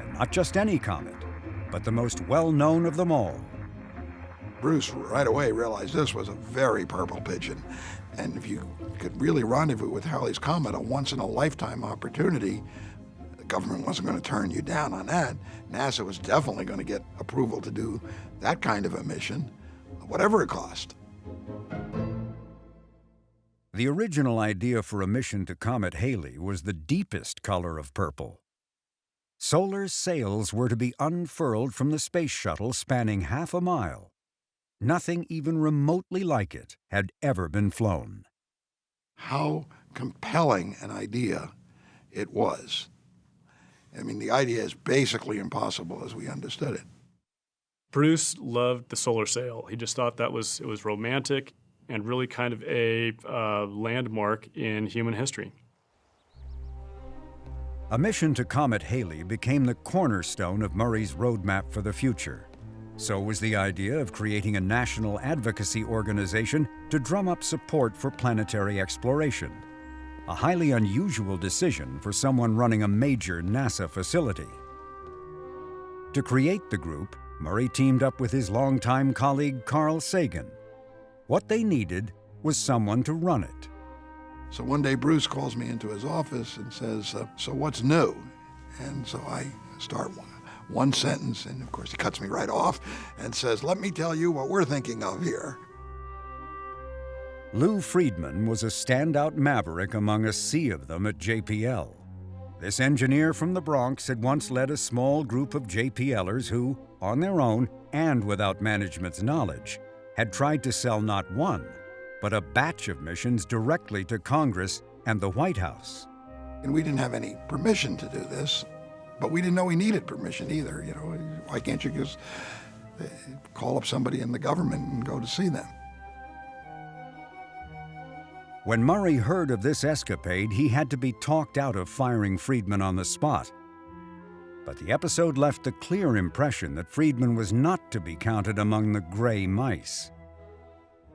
And not just any comet, but the most well-known of them all. Bruce right away realized this was a very purple pigeon, and if you could really rendezvous with Halley's Comet, a once-in-a-lifetime opportunity, the government wasn't going to turn you down on that. NASA was definitely going to get approval to do that kind of a mission, whatever it cost. The original idea for a mission to Comet Halley was the deepest color of purple. Solar sails were to be unfurled from the space shuttle spanning half a mile. Nothing even remotely like it had ever been flown. How compelling an idea it was. I mean, the idea is basically impossible as we understood it. Bruce loved the solar sail. He just thought it was romantic and really kind of a landmark in human history. A mission to Comet Halley became the cornerstone of Murray's roadmap for the future. So was the idea of creating a national advocacy organization to drum up support for planetary exploration. A highly unusual decision for someone running a major NASA facility. To create the group, Murray teamed up with his longtime colleague Carl Sagan. What they needed was someone to run it. So one day Bruce calls me into his office and says, so what's new? And so I start one sentence, and of course he cuts me right off and says, let me tell you what we're thinking of here. Lou Friedman was a standout maverick among a sea of them at JPL. This engineer from the Bronx had once led a small group of JPLers who, on their own and without management's knowledge, had tried to sell not one, but a batch of missions directly to Congress and the White House. And we didn't have any permission to do this, but we didn't know we needed permission either. You know, why can't you just call up somebody in the government and go to see them? When Murray heard of this escapade, he had to be talked out of firing Friedman on the spot. But the episode left the clear impression that Friedman was not to be counted among the gray mice.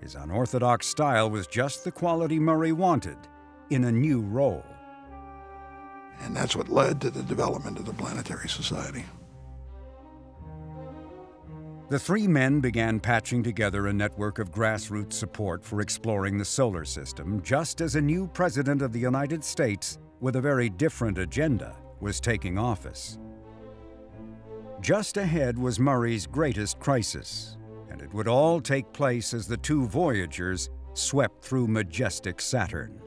His unorthodox style was just the quality Murray wanted in a new role. And that's what led to the development of the Planetary Society. The three men began patching together a network of grassroots support for exploring the solar system, just as a new president of the United States, with a very different agenda, was taking office. Just ahead was Murray's greatest crisis, and it would all take place as the two Voyagers swept through majestic Saturn.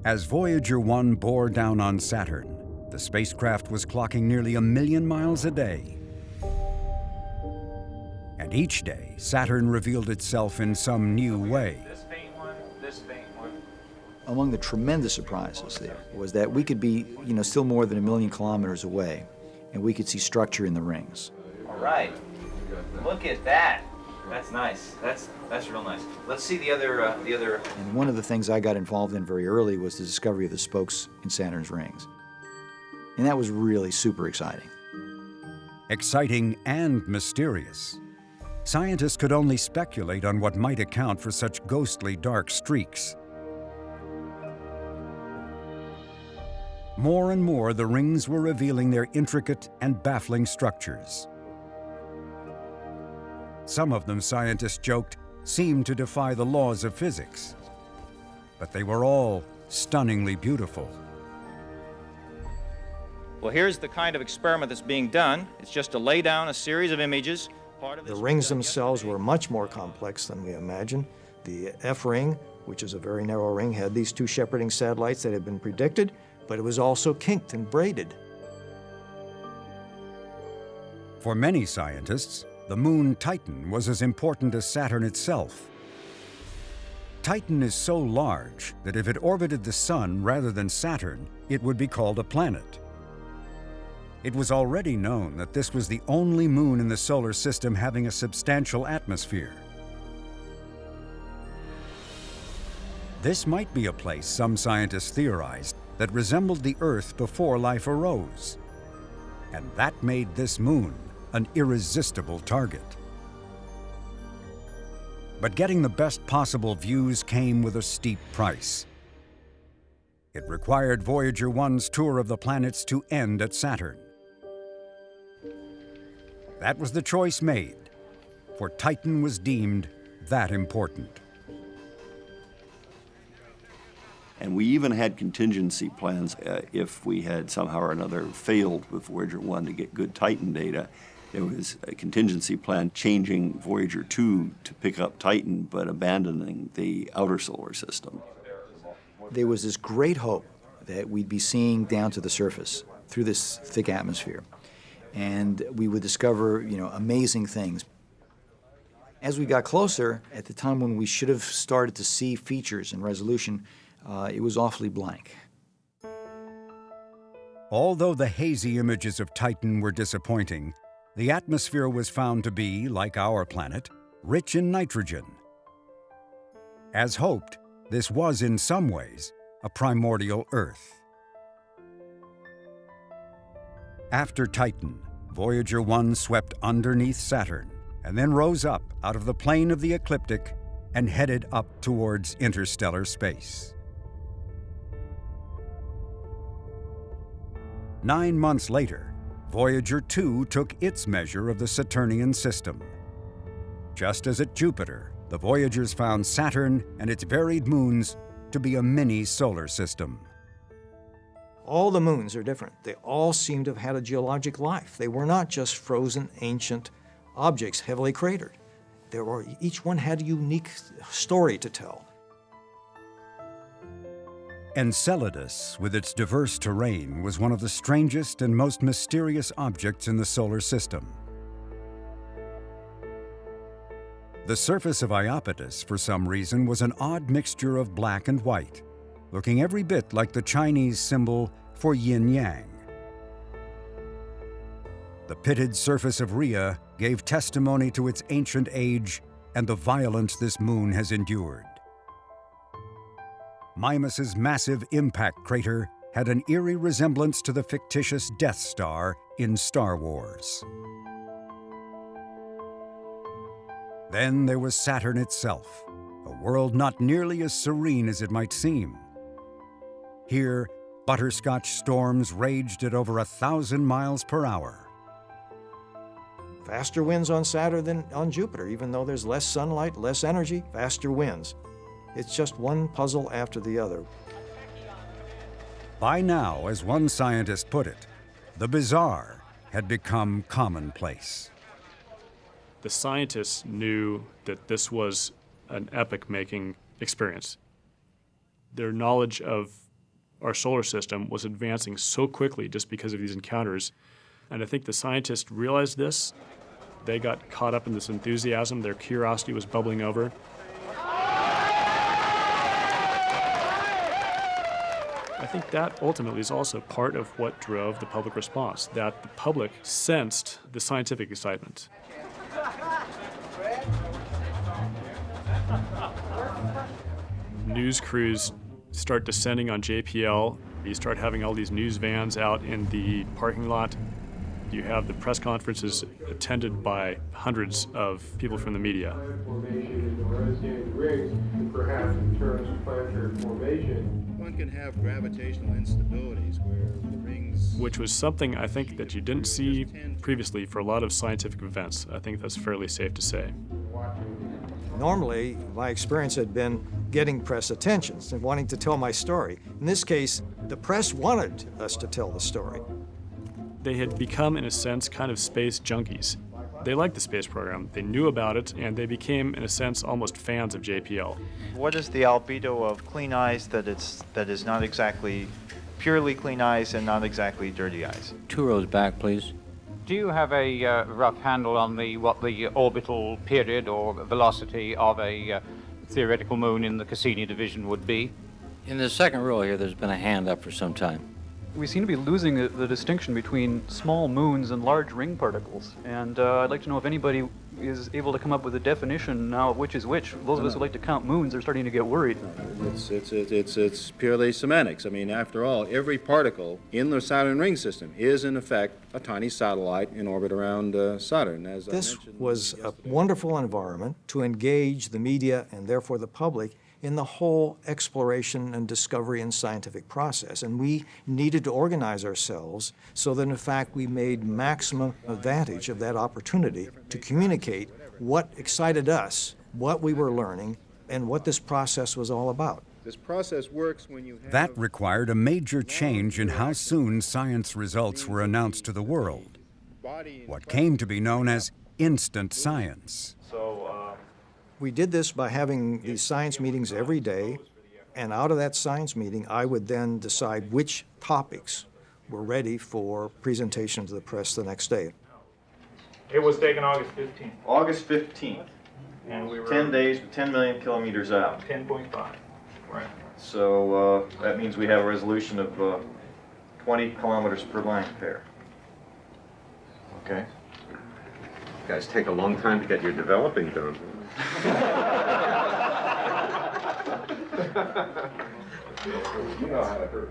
As Voyager 1 bore down on Saturn, the spacecraft was clocking nearly 1 million miles a day. And each day, Saturn revealed itself in some new way. Among the tremendous surprises there was that we could be, still more than 1 million kilometers away, and we could see structure in the rings. All right. Look at that. That's nice. That's real nice. Let's see the other. And one of the things I got involved in very early was the discovery of the spokes in Saturn's rings. And that was really super exciting. Exciting and mysterious. Scientists could only speculate on what might account for such ghostly dark streaks. More and more, the rings were revealing their intricate and baffling structures. Some of them, scientists joked, seemed to defy the laws of physics. But they were all stunningly beautiful. Well, here's the kind of experiment that's being done. It's just to lay down a series of images. The rings themselves were much more complex than we imagined. The F ring, which is a very narrow ring, had these two shepherding satellites that had been predicted, but it was also kinked and braided. For many scientists, the moon Titan was as important as Saturn itself. Titan is so large that if it orbited the Sun rather than Saturn, it would be called a planet. It was already known that this was the only moon in the solar system having a substantial atmosphere. This might be a place, some scientists theorized, that resembled the Earth before life arose. And that made this moon an irresistible target. But getting the best possible views came with a steep price. It required Voyager 1's tour of the planets to end at Saturn. That was the choice made, for Titan was deemed that important. And we even had contingency plans if we had somehow or another failed with Voyager 1 to get good Titan data. There was a contingency plan changing Voyager 2 to pick up Titan, but abandoning the outer solar system. There was this great hope that we'd be seeing down to the surface through this thick atmosphere. And we would discover, amazing things. As we got closer, at the time when we should have started to see features and resolution, it was awfully blank. Although the hazy images of Titan were disappointing, the atmosphere was found to be, like our planet, rich in nitrogen. As hoped, this was in some ways a primordial Earth. After Titan, Voyager 1 swept underneath Saturn and then rose up out of the plane of the ecliptic and headed up towards interstellar space. 9 months later, Voyager 2 took its measure of the Saturnian system. Just as at Jupiter, the Voyagers found Saturn and its varied moons to be a mini solar system. All the moons are different. They all seem to have had a geologic life. They were not just frozen, ancient objects heavily cratered. Each one had a unique story to tell. Enceladus, with its diverse terrain, was one of the strangest and most mysterious objects in the solar system. The surface of Iapetus, for some reason, was an odd mixture of black and white, looking every bit like the Chinese symbol for yin-yang. The pitted surface of Rhea gave testimony to its ancient age and the violence this moon has endured. Mimas's massive impact crater had an eerie resemblance to the fictitious Death Star in Star Wars. Then there was Saturn itself, a world not nearly as serene as it might seem. Here, butterscotch storms raged at over 1,000 miles per hour. Faster winds on Saturn than on Jupiter, even though there's less sunlight, less energy, faster winds. It's just one puzzle after the other. By now, as one scientist put it, the bizarre had become commonplace. The scientists knew that this was an epoch-making experience. Their knowledge of our solar system was advancing so quickly just because of these encounters. And I think the scientists realized this. They got caught up in this enthusiasm. Their curiosity was bubbling over. I think that ultimately is also part of what drove the public response, that the public sensed the scientific excitement. News crews start descending on JPL. You start having all these news vans out in the parking lot. You have the press conferences attended by hundreds of people from the media. One can have gravitational instabilities where the rings... Which was something I think that you didn't see previously for a lot of scientific events. I think that's fairly safe to say. Normally, my experience had been getting press attention and wanting to tell my story. In this case, the press wanted us to tell the story. They had become, in a sense, kind of space junkies. They liked the space program, they knew about it, and they became, in a sense, almost fans of JPL. What is the albedo of clean eyes that is not exactly purely clean eyes and not exactly dirty eyes? 2 rows back, please. Do you have a rough handle on what the orbital period or velocity of a theoretical moon in the Cassini division would be? In the second row here, there's been a hand up for some time. We seem to be losing the distinction between small moons and large ring particles. And I'd like to know if anybody is able to come up with a definition now of which is which. Those of us who like to count moons are starting to get worried. It's purely semantics. I mean, after all, every particle in the Saturn ring system is, in effect, a tiny satellite in orbit around Saturn. This was a wonderful environment to engage the media and therefore the public in the whole exploration and discovery and scientific process. And we needed to organize ourselves so that, in fact, we made maximum advantage of that opportunity to communicate what excited us, what we were learning, and what this process was all about. This process works when you have... That required a major change in how soon science results were announced to the world. What came to be known as instant science. We did this by having these science meetings every day, and out of that science meeting, I would then decide which topics were ready for presentation to the press the next day. It was taken August 15th. August 15th. And we were 10 days, 10 million kilometers out. 10.5. Right. So that means we have a resolution of 20 kilometers per line pair. Okay. You guys take a long time to get your developing done. You know how to hurt.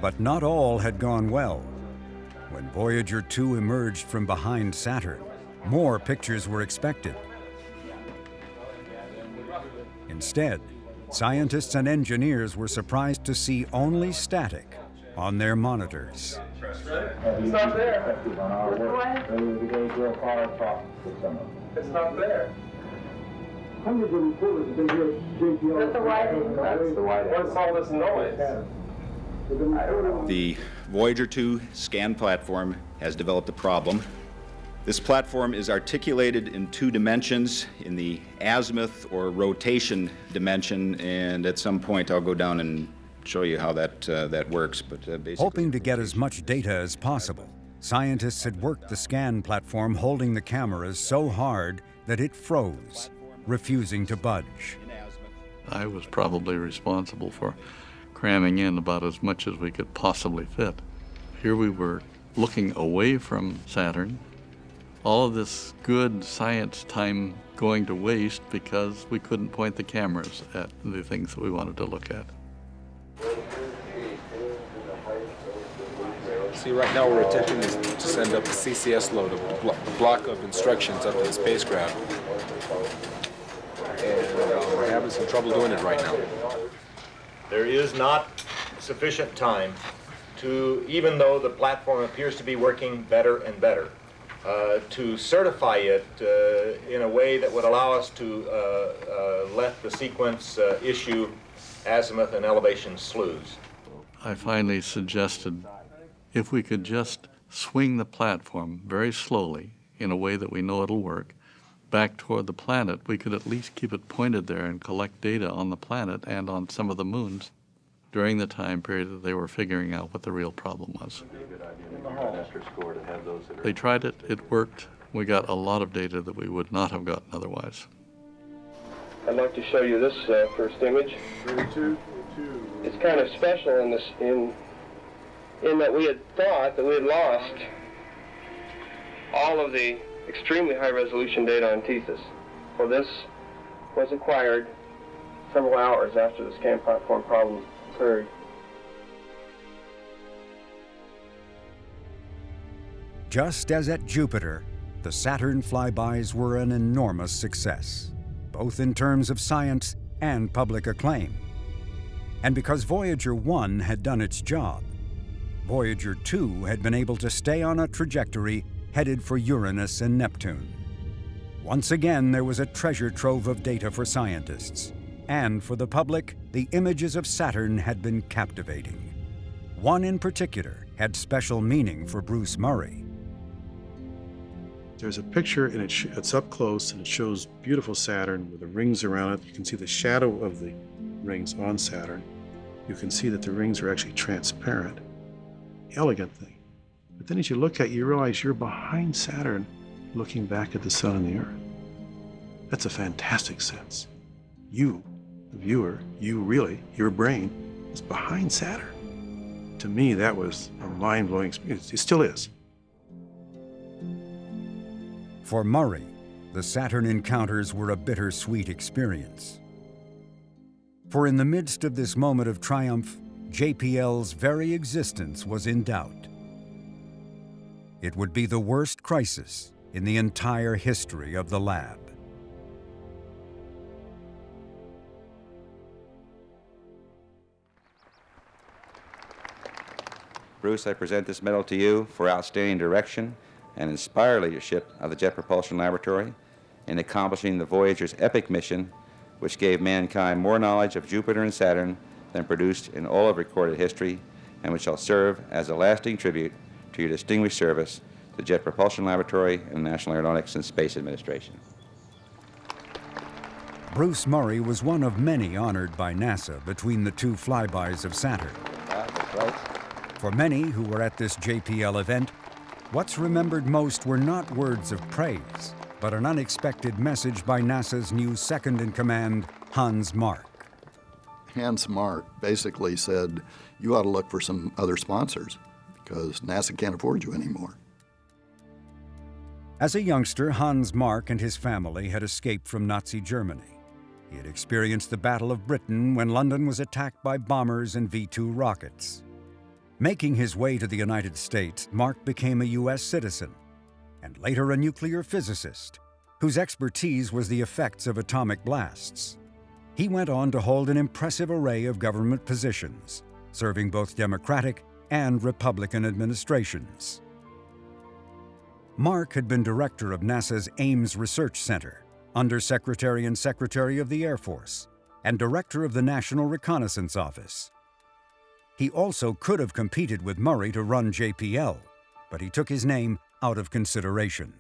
But not all had gone well. When Voyager 2 emerged from behind Saturn, more pictures were expected. Instead, scientists and engineers were surprised to see only static on their monitors. It's not there. It's not there. Hundreds of reporters have been here at JPL. That's the whiting. That's the whiting. What's all this noise? The Voyager 2 scan platform has developed a problem. This platform is articulated in two dimensions, in the azimuth or rotation dimension, and at some point I'll go down and show you how that works. But basically, hoping to get as much data as possible, scientists had worked the scan platform holding the cameras so hard that it froze, refusing to budge. I was probably responsible for cramming in about as much as we could possibly fit. Here we were looking away from Saturn, all of this good science time going to waste because we couldn't point the cameras at the things that we wanted to look at. See, right now we're attempting to send up a CCS load, a block of instructions up to the spacecraft. And we're having some trouble doing it right now. There is not sufficient time to, even though the platform appears to be working better and better, to certify it in a way that would allow us to let the sequence issue azimuth and elevation slews. I finally suggested if we could just swing the platform very slowly in a way that we know it'll work back toward the planet, we could at least keep it pointed there and collect data on the planet and on some of the moons during the time period that they were figuring out what the real problem was. They tried it, it worked. We got a lot of data that we would not have gotten otherwise. I'd like to show you this first image. 32. It's kind of special in that we had thought that we had lost all of the extremely high resolution data on Tethys. Well, this was acquired several hours after the scan platform problem occurred. Just as at Jupiter, the Saturn flybys were an enormous success, both in terms of science and public acclaim. And because Voyager 1 had done its job, Voyager 2 had been able to stay on a trajectory headed for Uranus and Neptune. Once again, there was a treasure trove of data for scientists. And for the public, the images of Saturn had been captivating. One in particular had special meaning for Bruce Murray. There's a picture, and it's up close, and it shows beautiful Saturn with the rings around it. You can see the shadow of the rings on Saturn. You can see that the rings are actually transparent. Elegant thing. But then as you look at it, you realize you're behind Saturn looking back at the sun and the Earth. That's a fantastic sense. You, the viewer, your brain is behind Saturn. To me, that was a mind-blowing experience. It still is. For Murray, the Saturn encounters were a bittersweet experience. For in the midst of this moment of triumph, JPL's very existence was in doubt. It would be the worst crisis in the entire history of the lab. Bruce, I present this medal to you for outstanding direction and inspired leadership of the Jet Propulsion Laboratory in accomplishing the Voyager's epic mission, which gave mankind more knowledge of Jupiter and Saturn than produced in all of recorded history, and which shall serve as a lasting tribute to your distinguished service to the Jet Propulsion Laboratory and the National Aeronautics and Space Administration. Bruce Murray was one of many honored by NASA between the two flybys of Saturn. That's right. For many who were at this JPL event, what's remembered most were not words of praise, but an unexpected message by NASA's new second-in-command, Hans Mark. Hans Mark basically said, you ought to look for some other sponsors because NASA can't afford you anymore. As a youngster, Hans Mark and his family had escaped from Nazi Germany. He had experienced the Battle of Britain when London was attacked by bombers and V-2 rockets. Making his way to the United States, Mark became a U.S. citizen and later a nuclear physicist whose expertise was the effects of atomic blasts. He went on to hold an impressive array of government positions, serving both Democratic and Republican administrations. Mark had been director of NASA's Ames Research Center, Undersecretary and Secretary of the Air Force, and director of the National Reconnaissance Office. He also could have competed with Murray to run JPL, but he took his name out of consideration.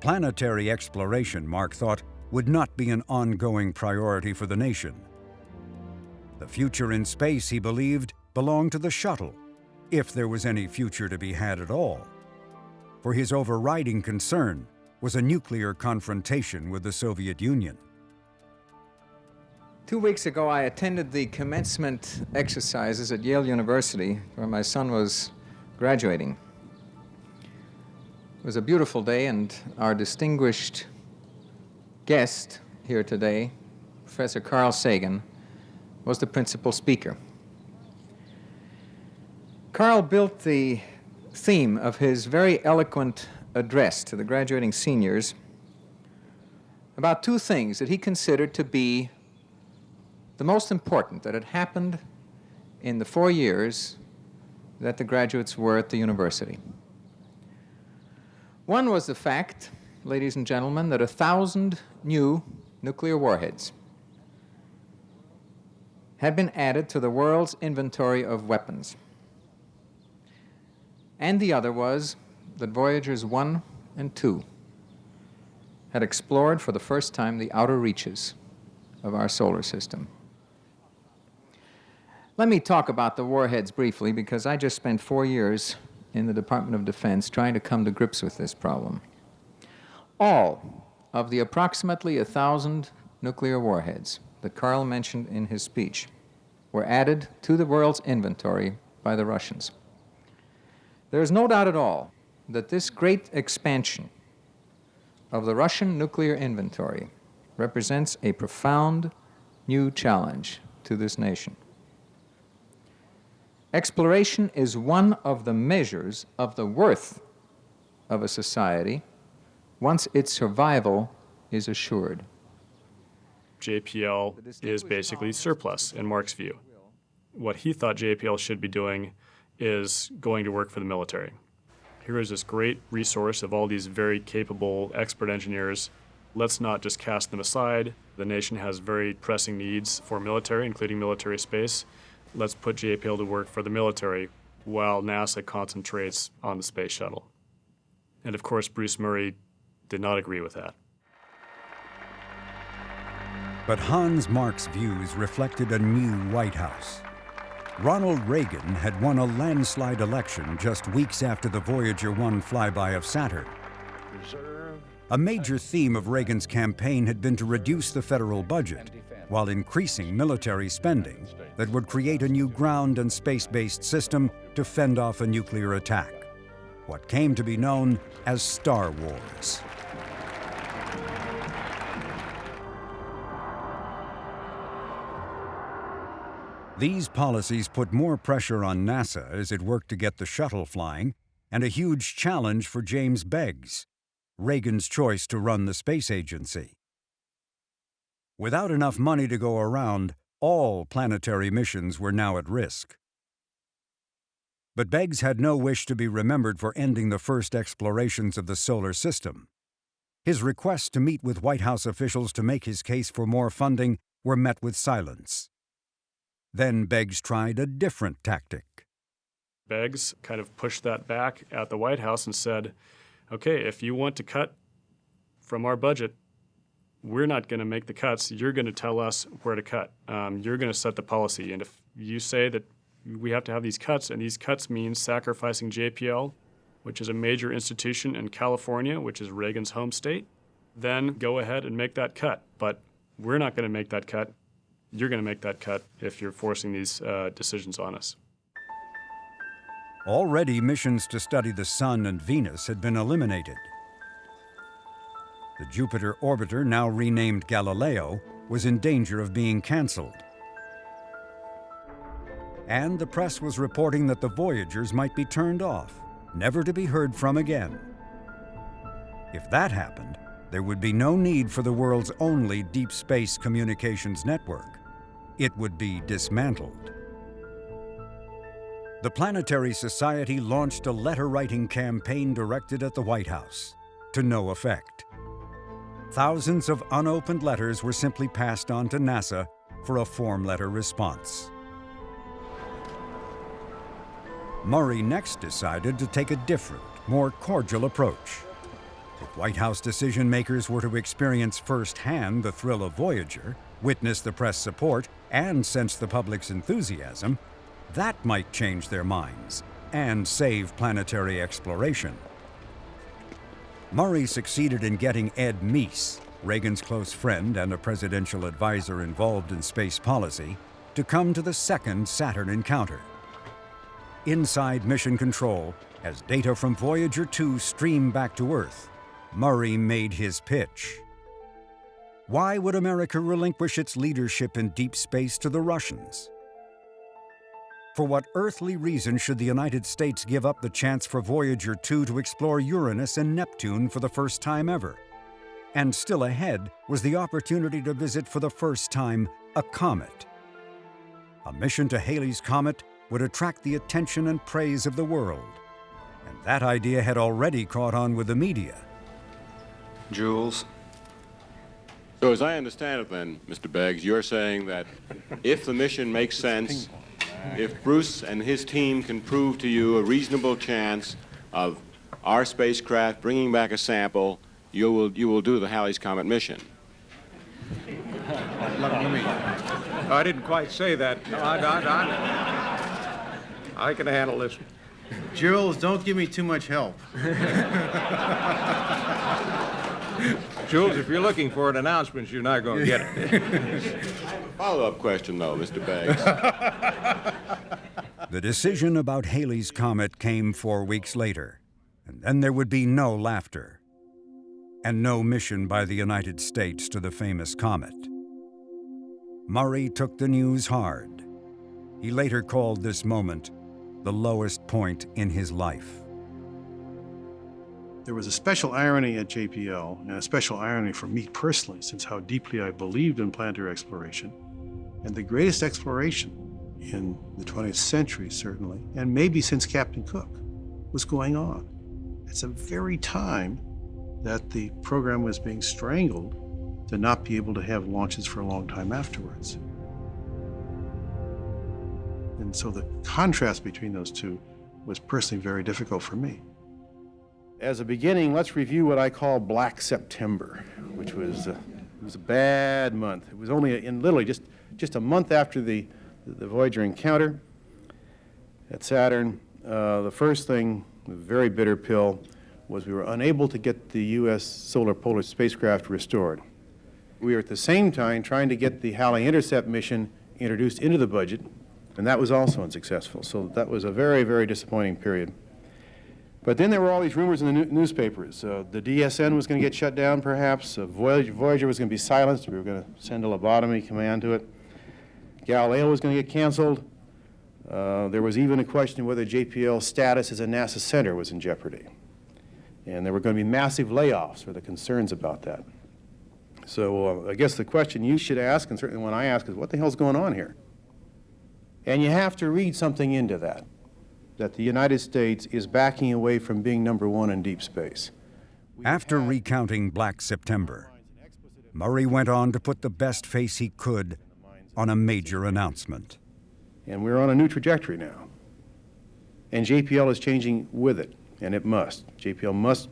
Planetary exploration, Mark thought, would not be an ongoing priority for the nation. The future in space, he believed, belonged to the shuttle, if there was any future to be had at all. For his overriding concern was a nuclear confrontation with the Soviet Union. 2 weeks ago, I attended the commencement exercises at Yale University, where my son was graduating. It was a beautiful day, and our distinguished guest here today, Professor Carl Sagan, was the principal speaker. Carl built the theme of his very eloquent address to the graduating seniors about two things that he considered to be the most important that had happened in the 4 years that the graduates were at the university. One was the fact, ladies and gentlemen, that 1,000 new nuclear warheads had been added to the world's inventory of weapons. And the other was that Voyagers 1 and 2 had explored for the first time the outer reaches of our solar system. Let me talk about the warheads briefly, because I just spent 4 years in the Department of Defense trying to come to grips with this problem. All of the approximately 1,000 nuclear warheads that Carl mentioned in his speech were added to the world's inventory by the Russians. There is no doubt at all that this great expansion of the Russian nuclear inventory represents a profound new challenge to this nation. Exploration is one of the measures of the worth of a society once its survival is assured. JPL is basically surplus in Mark's view. What he thought JPL should be doing is going to work for the military. Here is this great resource of all these very capable expert engineers. Let's not just cast them aside. The nation has very pressing needs for military, including military space. Let's put JPL to work for the military while NASA concentrates on the space shuttle. And of course, Bruce Murray did not agree with that. But Hans Mark's views reflected a new White House. Ronald Reagan had won a landslide election just weeks after the Voyager 1 flyby of Saturn. A major theme of Reagan's campaign had been to reduce the federal budget while increasing military spending that would create a new ground and space-based system to fend off a nuclear attack, what came to be known as Star Wars. These policies put more pressure on NASA as it worked to get the shuttle flying, and a huge challenge for James Beggs, Reagan's choice to run the space agency. Without enough money to go around, all planetary missions were now at risk. But Beggs had no wish to be remembered for ending the first explorations of the solar system. His requests to meet with White House officials to make his case for more funding were met with silence. Then Beggs tried a different tactic. Beggs kind of pushed that back at the White House and said, okay, if you want to cut from our budget, we're not going to make the cuts. You're going to tell us where to cut. You're going to set the policy. And if you say that we have to have these cuts, and these cuts mean sacrificing JPL, which is a major institution in California, which is Reagan's home state. Then go ahead and make that cut. But we're not going to make that cut. You're going to make that cut if you're forcing these decisions on us. Already, missions to study the Sun and Venus had been eliminated. The Jupiter orbiter, now renamed Galileo, was in danger of being canceled. And the press was reporting that the Voyagers might be turned off, never to be heard from again. If that happened, there would be no need for the world's only deep space communications network. It would be dismantled. The Planetary Society launched a letter-writing campaign directed at the White House, to no effect. Thousands of unopened letters were simply passed on to NASA for a form letter response. Murray next decided to take a different, more cordial approach. If White House decision-makers were to experience firsthand the thrill of Voyager, witness the press support, and sense the public's enthusiasm, that might change their minds and save planetary exploration. Murray succeeded in getting Ed Meese, Reagan's close friend and a presidential advisor involved in space policy, to come to the second Saturn encounter. Inside Mission Control, as data from Voyager 2 streamed back to Earth, Murray made his pitch. Why would America relinquish its leadership in deep space to the Russians? For what earthly reason should the United States give up the chance for Voyager 2 to explore Uranus and Neptune for the first time ever? And still ahead was the opportunity to visit for the first time a comet. A mission to Halley's Comet would attract the attention and praise of the world. And that idea had already caught on with the media. Jules? So as I understand it then, Mr. Beggs, you're saying that if the mission makes sense, if Bruce and his team can prove to you a reasonable chance of our spacecraft bringing back a sample, you will do the Halley's Comet mission. What do you mean? I didn't quite say that. No, I can handle this. Jules, don't give me too much help. Jules, if you're looking for an announcement, you're not going to get it. Follow-up question, though, Mr. Beggs. The decision about Halley's Comet came 4 weeks later, and then there would be no laughter, and no mission by the United States to the famous comet. Murray took the news hard. He later called this moment the lowest point in his life. There was a special irony at JPL, and a special irony for me personally, since how deeply I believed in planetary exploration. And the greatest exploration in the 20th century, certainly, and maybe since Captain Cook, was going on. It's the very time that the program was being strangled to not be able to have launches for a long time afterwards. And so the contrast between those two was personally very difficult for me. As a beginning, let's review what I call Black September, which was it was a bad month. It was only in literally just a month after the Voyager encounter at Saturn. The first thing, the very bitter pill, was we were unable to get the U.S. Solar Polar spacecraft restored. We were at the same time trying to get the Halley Intercept mission introduced into the budget, and that was also unsuccessful. So that was a very, very disappointing period. But then there were all these rumors in the newspapers. The DSN was going to get shut down, perhaps. Voyager was going to be silenced. We were going to send a lobotomy command to it. Galileo was going to get canceled. There was even a question of whether JPL's status as a NASA center was in jeopardy. And there were going to be massive layoffs, or the concerns about that. So I guess the question you should ask, and certainly one I ask, is what the hell's going on here? And you have to read something into that the United States is backing away from being number one in deep space. After recounting Black September, Murray went on to put the best face he could on a major announcement. And we're on a new trajectory now. And JPL is changing with it, and it must. JPL must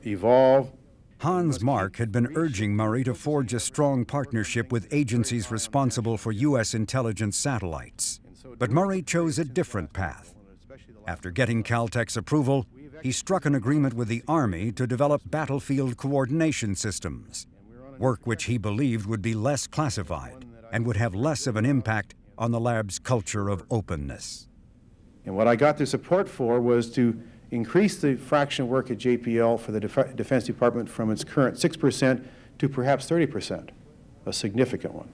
evolve. Hans Mark had been urging Murray to forge a strong partnership with agencies responsible for U.S. intelligence satellites. But Murray chose a different path. After getting Caltech's approval, he struck an agreement with the Army to develop battlefield coordination systems, work which he believed would be less classified and would have less of an impact on the lab's culture of openness. And what I got the support for was to increase the fraction of work at JPL for the Defense Department from its current 6% to perhaps 30%, a significant one.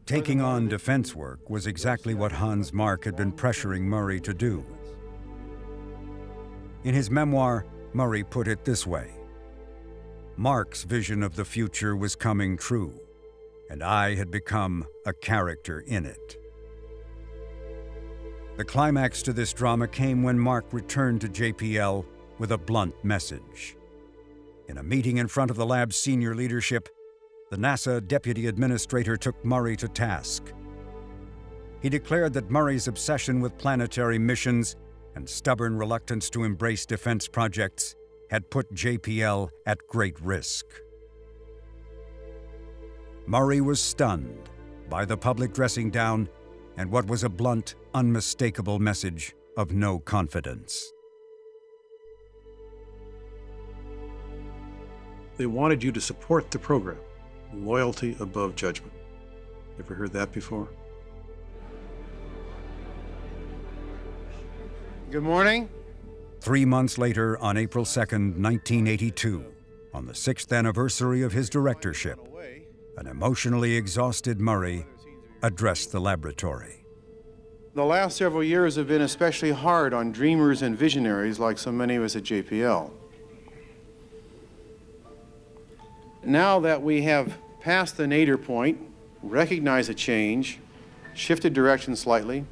Taking on defense work was exactly what Hans Mark had been pressuring Murray to do. In his memoir, Murray put it this way: Mark's vision of the future was coming true, and I had become a character in it. The climax to this drama came when Mark returned to JPL with a blunt message. In a meeting in front of the lab's senior leadership, the NASA deputy administrator took Murray to task. He declared that Murray's obsession with planetary missions and stubborn reluctance to embrace defense projects had put JPL at great risk. Murray was stunned by the public dressing down and what was a blunt, unmistakable message of no confidence. They wanted you to support the program. Loyalty above judgment. Ever heard that before? Good morning. 3 months later, on April 2nd, 1982, on the 6th anniversary of his directorship, an emotionally exhausted Murray addressed the laboratory. The last several years have been especially hard on dreamers and visionaries like so many of us at JPL. Now that we have passed the nadir point, recognized a change, shifted direction slightly,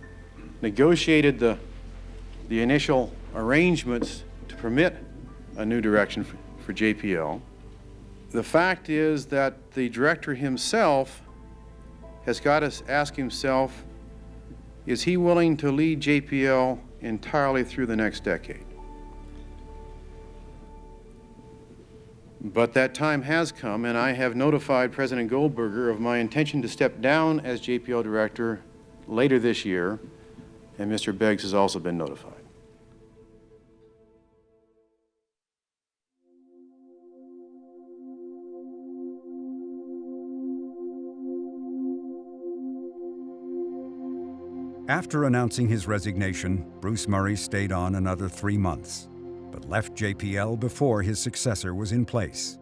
negotiated the initial arrangements to permit a new direction for JPL, the fact is that the director himself has got to ask himself, is he willing to lead JPL entirely through the next decade? But that time has come, and I have notified President Goldberger of my intention to step down as JPL director later this year, and Mr. Beggs has also been notified. After announcing his resignation, Bruce Murray stayed on another 3 months, but left JPL before his successor was in place.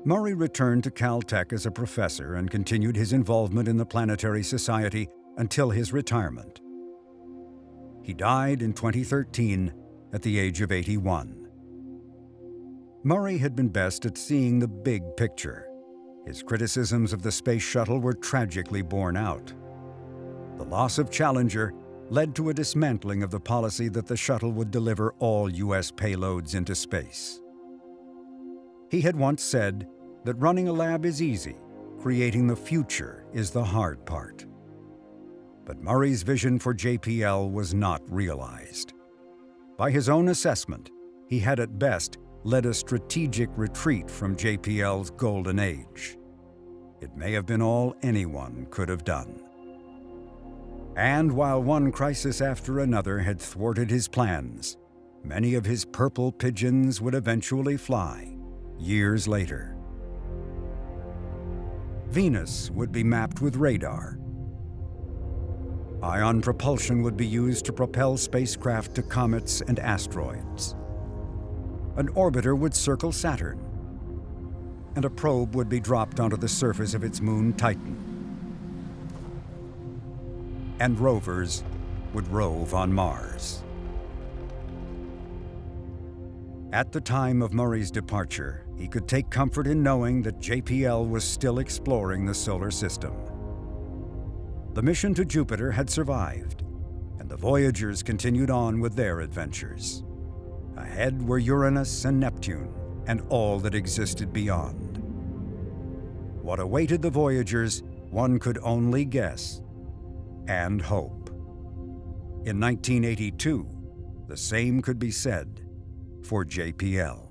Murray returned to Caltech as a professor and continued his involvement in the Planetary Society until his retirement. He died in 2013 at the age of 81. Murray had been best at seeing the big picture. His criticisms of the space shuttle were tragically borne out. The loss of Challenger led to a dismantling of the policy that the shuttle would deliver all U.S. payloads into space. He had once said that running a lab is easy, creating the future is the hard part. But Murray's vision for JPL was not realized. By his own assessment, he had at best led a strategic retreat from JPL's golden age. It may have been all anyone could have done. And while one crisis after another had thwarted his plans, many of his purple pigeons would eventually fly, years later. Venus would be mapped with radar. Ion propulsion would be used to propel spacecraft to comets and asteroids. An orbiter would circle Saturn, and a probe would be dropped onto the surface of its moon Titan. And rovers would rove on Mars. At the time of Murray's departure, he could take comfort in knowing that JPL was still exploring the solar system. The mission to Jupiter had survived, and the Voyagers continued on with their adventures. Ahead were Uranus and Neptune, and all that existed beyond. What awaited the Voyagers, one could only guess and hope. In 1982, the same could be said for JPL.